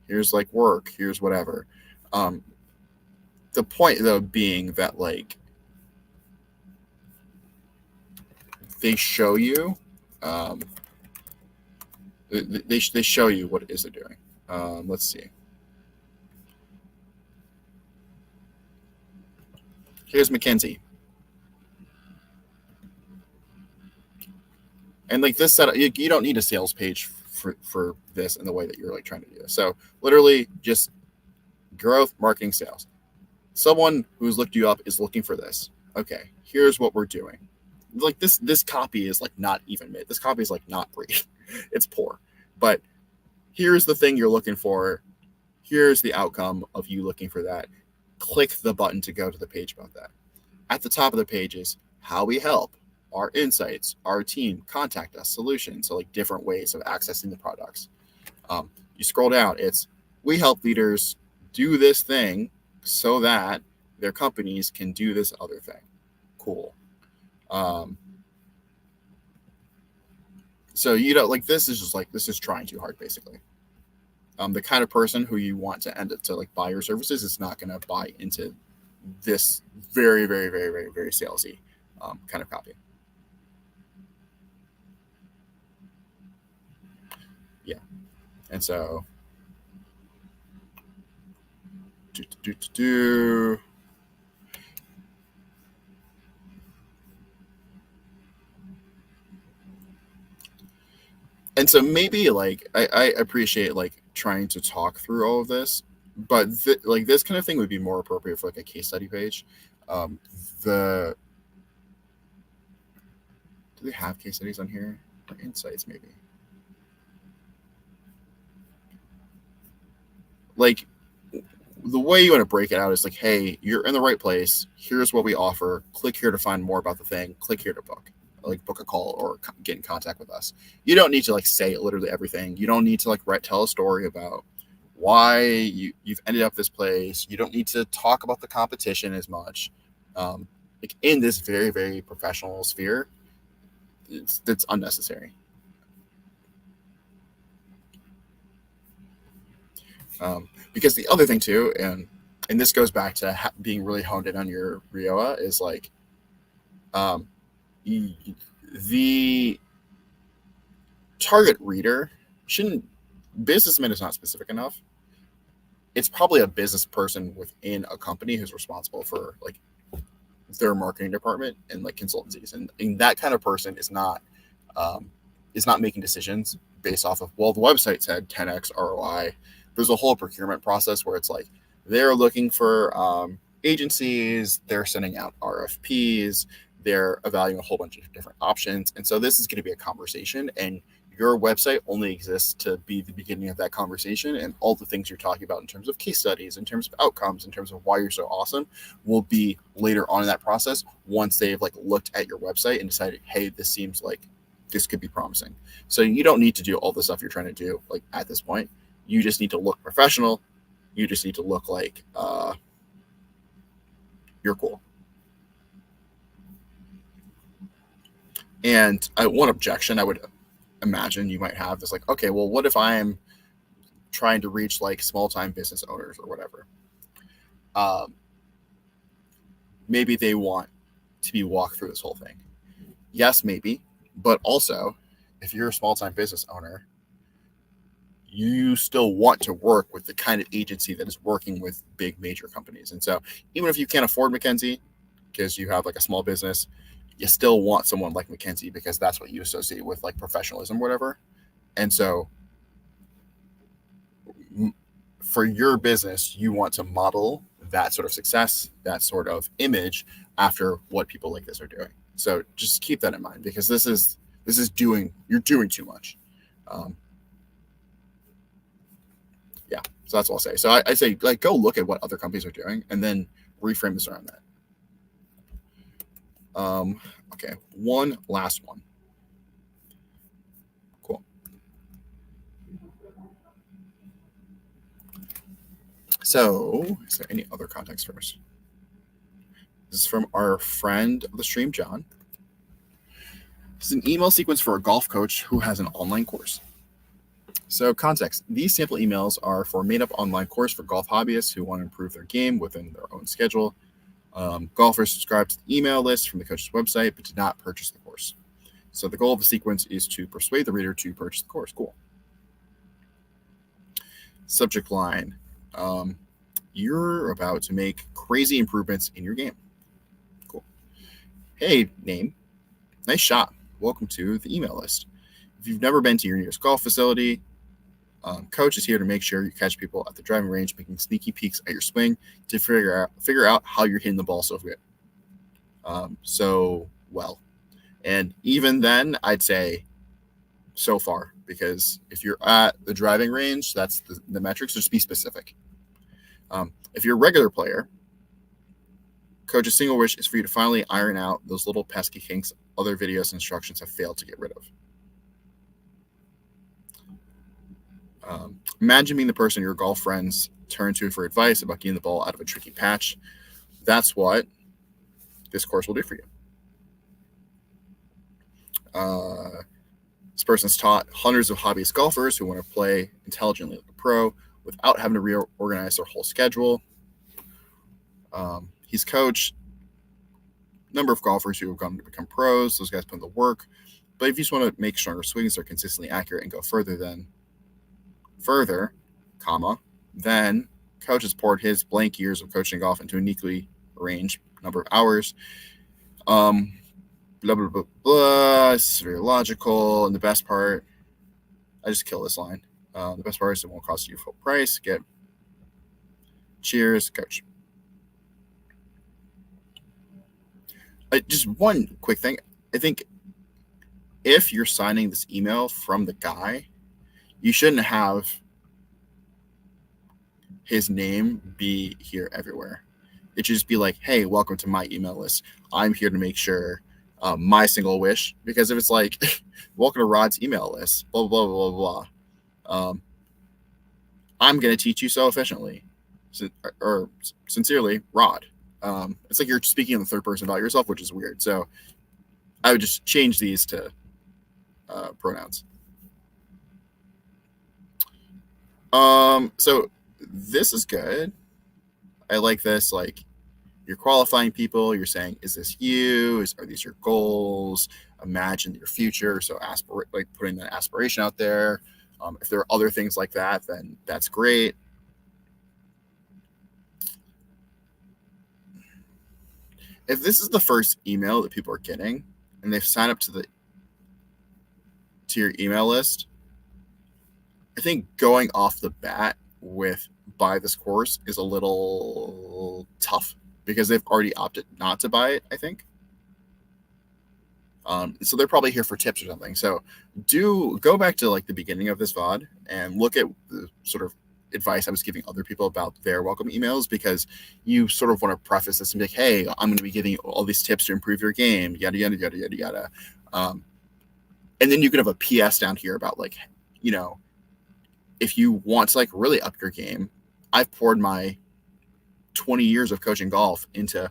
Here's like work. Here's whatever. The point, though, being that like they show you, they show you what it is they're doing. Let's see. Here's McKinsey. And like this setup, you don't need a sales page for this in the way that you're like trying to do this. So literally just growth, marketing, sales. Someone who's looked you up is looking for this. Okay, here's what we're doing. Like this copy is like not even made. This copy is like not great. It's poor. But here's the thing you're looking for. Here's the outcome of you looking for that. Click the button to go to the page about that. At the top of the page is how we help, our insights, our team, contact us, solutions. So like different ways of accessing the products. You scroll down, it's we help leaders do this thing so that their companies can do this other thing. Cool. So you know, like this is just like this is trying too hard, basically. The kind of person who you want to end up to like buy your services is not going to buy into this very, very, very, very, very salesy kind of copy. Yeah, and so And so maybe like I appreciate like trying to talk through all of this, but like this kind of thing would be more appropriate for like a case study page. Do they have case studies on here or insights maybe? Like the way you want to break it out is like, hey, you're in the right place. Here's what we offer. Click here to find more about the thing. Click here to book a call or get in contact with us. You don't need to like say literally everything. You don't need to like tell a story about why you've ended up this place. You don't need to talk about the competition as much. Like in this very, very professional sphere, that's unnecessary. Because the other thing too, and this goes back to being really honed in on your RIOA, is like the target reader businessman is not specific enough. It's probably a business person within a company who's responsible for like their marketing department and like consultancies, and that kind of person is not making decisions based off of, well, the website said 10x ROI. There's a whole procurement process where it's like they're looking for agencies, they're sending out RFPs, they're evaluating a whole bunch of different options. And so this is going to be a conversation, and your website only exists to be the beginning of that conversation. And all the things you're talking about in terms of case studies, in terms of outcomes, in terms of why you're so awesome will be later on in that process once they've like looked at your website and decided, hey, this seems like this could be promising. So you don't need to do all the stuff you're trying to do like at this point. You just need to look professional. You just need to look like you're cool. And one objection I would imagine you might have is like, okay, well, what if I'm trying to reach like small-time business owners or whatever? Maybe they want to be walked through this whole thing. Yes, maybe. But also, if you're a small-time business owner, you still want to work with the kind of agency that is working with big major companies. And so even if you can't afford McKinsey because you have like a small business, you still want someone like McKinsey because that's what you associate with like professionalism, whatever. And so for your business, you want to model that sort of success, that sort of image after what people like this are doing. So just keep that in mind, because you're doing too much. Yeah, so that's all I'll say. So I say, like, go look at what other companies are doing and then reframe this around that. Okay, one last one. Cool. So, is there any other context first? This is from our friend of the stream, John. This is an email sequence for a golf coach who has an online course. So, context. These sample emails are for a made-up online course for golf hobbyists who want to improve their game within their own schedule. Golfers subscribe to the email list from the coach's website, but did not purchase the course. So the goal of the sequence is to persuade the reader to purchase the course. Cool. Subject line. You're about to make crazy improvements in your game. Cool. Hey, name. Nice shot. Welcome to the email list. If you've never been to your nearest golf facility, coach is here to make sure you catch people at the driving range making sneaky peeks at your swing to figure out how you're hitting the ball so good. So well. And even then, I'd say so far, because if you're at the driving range, that's the metrics. Just be specific. If you're a regular player, coach's single wish is for you to finally iron out those little pesky kinks other videos and instructions have failed to get rid of. Imagine being the person your golf friends turn to for advice about getting the ball out of a tricky patch. That's what this course will do for you. This person's taught hundreds of hobbyist golfers who want to play intelligently like a pro without having to reorganize their whole schedule. He's coached a number of golfers who have gone to become pros. Those guys put in the work. But if you just want to make stronger swings that are consistently accurate and go further, then coach has poured his blank years of coaching golf into a uniquely arranged number of hours. Blah, blah, blah, blah. It's very logical. And the best part, I just kill this line. The best part is it won't cost you full price. Cheers, coach. Just one quick thing. I think if you're signing this email from the guy, you shouldn't have his name be here everywhere. It should just be like, hey, welcome to my email list. I'm here to make sure my single wish, because if it's like, welcome to Rod's email list, blah, blah, blah, blah, blah. I'm going to teach you so efficiently. Or sincerely, Rod. It's like you're speaking in the third person about yourself, which is weird. So I would just change these to pronouns. So this is good. I like this. Like, you're qualifying people. You're saying, is this you? Are these your goals? Imagine your future. So putting that aspiration out there. If there are other things like that, then that's great. If this is the first email that people are getting and they've signed up to your email list, I think going off the bat with buy this course is a little tough because they've already opted not to buy it, I think. So they're probably here for tips or something. So do go back to like the beginning of this VOD and look at the sort of advice I was giving other people about their welcome emails, because you sort of want to preface this and be like, hey, I'm going to be giving you all these tips to improve your game, yada, yada, yada, yada, yada. And then you could have a PS down here about like, you know, if you want to like really up your game, I've poured my 20 years of coaching golf into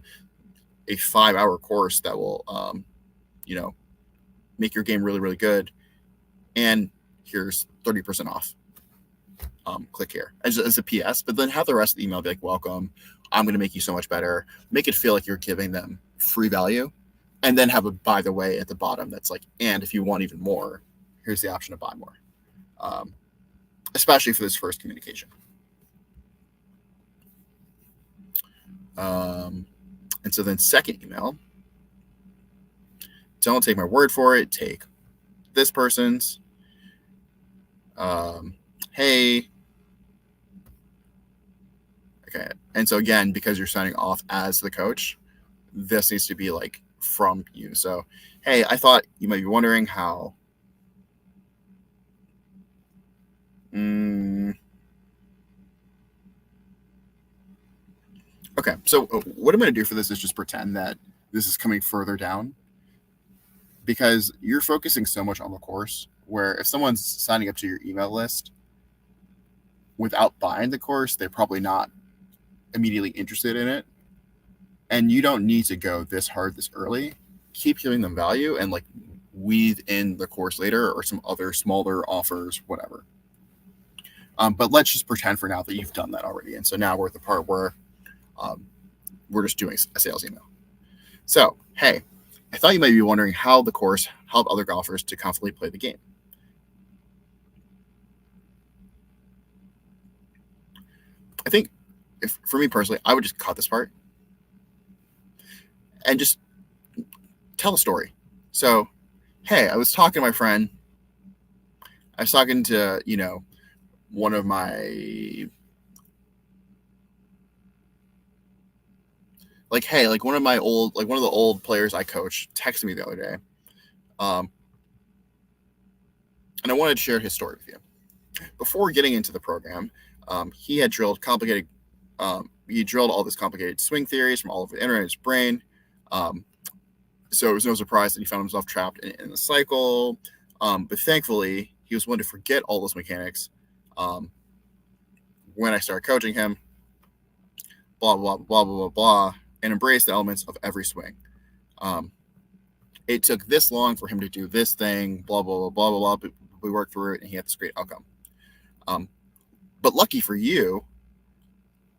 a 5-hour course that will, you know, make your game really, really good. And here's 30% off. Click here as a PS, but then have the rest of the email be like, welcome, I'm going to make you so much better. Make it feel like you're giving them free value. And then have a by the way at the bottom that's like, and if you want even more, here's the option to buy more. Especially for this first communication. And so then second email, don't take my word for it. Take this person's. Hey. Okay. And so again, because you're signing off as the coach, this needs to be like from you. So, hey, I thought you might be wondering how. Okay, so what I'm going to do for this is just pretend that this is coming further down, because you're focusing so much on the course, where if someone's signing up to your email list without buying the course, they're probably not immediately interested in it. And you don't need to go this hard this early. Keep giving them value and like weave in the course later or some other smaller offers, whatever. But let's just pretend for now that you've done that already. And so now we're at the part where we're just doing a sales email. So, hey, I thought you might be wondering how the course helped other golfers to confidently play the game. I think for me personally, I would just cut this part and just tell the story. So, hey, I was talking to my friend. I was talking to, one of my, one of the old players I coach texted me the other day. And I wanted to share his story with you. Before getting into the program, he had drilled all this complicated swing theories from all over the internet in his brain. So it was no surprise that he found himself trapped in the cycle. But thankfully, he was willing to forget all those mechanics when I started coaching him, blah, blah, blah, blah, blah, blah, and embrace the elements of every swing. It took this long for him to do this thing, blah, blah, blah, blah, blah, blah, but we worked through it, and he had this great outcome. But lucky for you,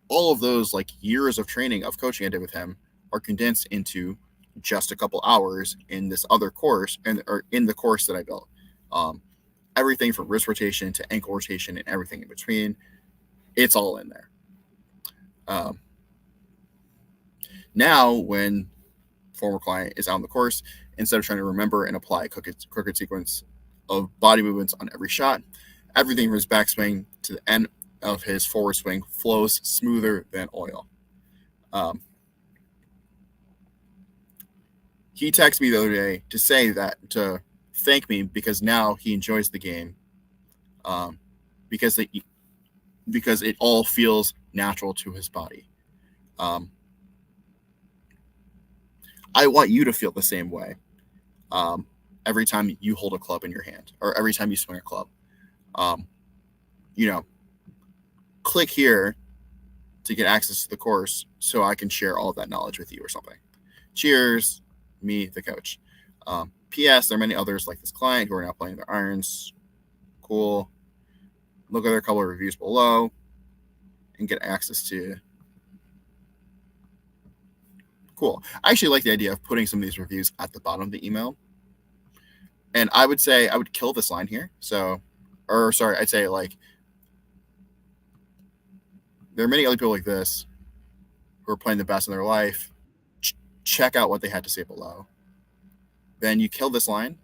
all of those years of training of coaching I did with him are condensed into just a couple hours in this other course, or in the course that I built. Everything from wrist rotation to ankle rotation and everything in between, it's all in there. Now, when former client is out on the course, instead of trying to remember and apply a crooked sequence of body movements on every shot, everything from his backswing to the end of his forward swing flows smoother than oil. He texted me the other day to thank me because now he enjoys the game, because it all feels natural to his body. I want you to feel the same way every time you hold a club in your hand or every time you swing a club. Click here to get access to the course so I can share all of that knowledge with you or something. Cheers, me, the coach. P.S. There are many others like this client who are now playing their irons. Cool. Look at their couple of reviews below and get access to. Cool. I actually like the idea of putting some of these reviews at the bottom of the email. And I would say I would kill this line here. I'd say there are many other people like this who are playing the best in their life. Check out what they had to say below. Then you kill this line,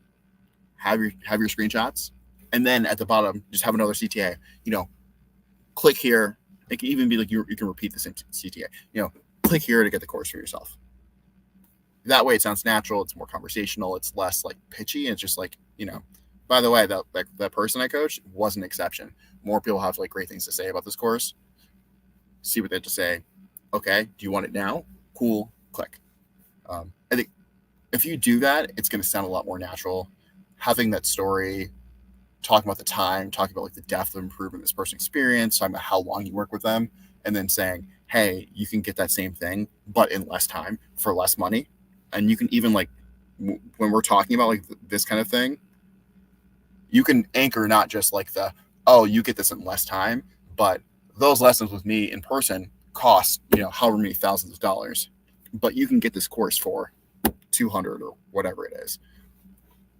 have your screenshots, and then at the bottom just have another CTA. Click here. It can even be you can repeat the same CTA. Click here to get the course for yourself. That way it sounds natural. It's more conversational. It's less pitchy. And it's just by the way, that person I coached was an exception. More people have great things to say about this course. See what they have to say. Okay, do you want it now? Cool, click. I think if you do that, it's going to sound a lot more natural. Having that story, talking about the time, talking about the depth of improvement this person experienced, talking about how long you work with them, and then saying, hey, you can get that same thing, but in less time for less money. And you can even when we're talking about this kind of thing, you can anchor not just you get this in less time, but those lessons with me in person cost, however many thousands of dollars, but you can get this course for $200 or whatever it is.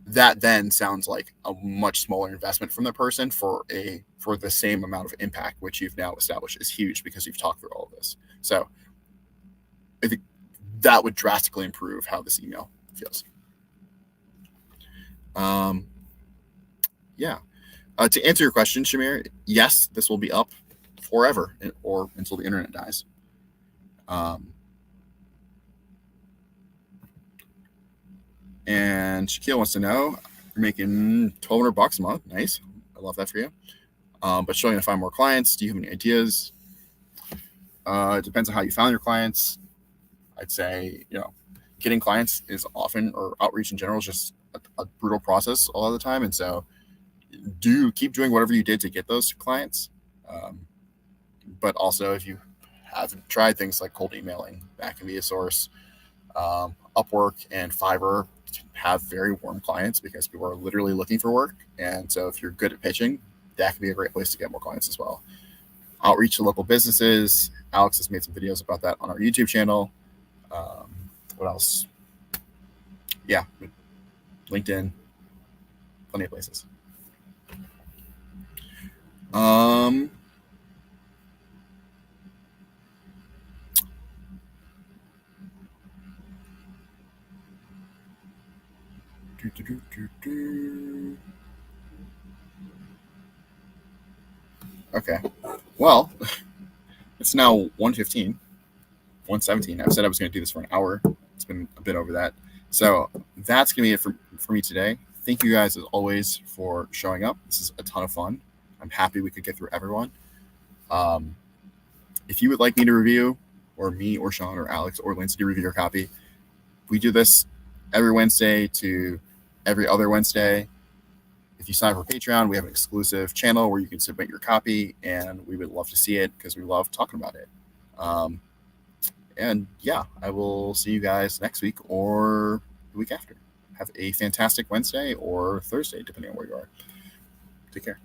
That then sounds like a much smaller investment from the person for the same amount of impact, which you've now established is huge because you've talked through all of this. So I think that would drastically improve how this email feels. To answer your question, Shamir, yes, this will be up forever or until the internet dies. And Shaquille wants to know, you're making $1,200 a month. Nice. I love that for you. But struggling to find more clients. Do you have any ideas? It depends on how you found your clients. I'd say, getting clients is often, or outreach in general, is just a brutal process a lot of the time. And so keep doing whatever you did to get those clients. But also, if you haven't tried things like cold emailing, that can be a source. Upwork and Fiverr have very warm clients because people are literally looking for work. And so if you're good at pitching, that can be a great place to get more clients as well. Outreach to local businesses. Alex has made some videos about that on our YouTube channel. What else? Yeah, LinkedIn, plenty of places. Okay. Well, it's now 1:15, 1:17. I said I was going to do this for an hour. It's been a bit over that. So that's going to be it for me today. Thank you guys, as always, for showing up. This is a ton of fun. I'm happy we could get through everyone. If you would like me to review, or me or Sean or Alex or Lindsey to review your copy, we do this every Wednesday to every other Wednesday. If you sign up for Patreon, we have an exclusive channel where you can submit your copy, and we would love to see it because we love talking about it. And yeah, I will see you guys next week or the week after. Have a fantastic Wednesday or Thursday, depending on where you are. Take care.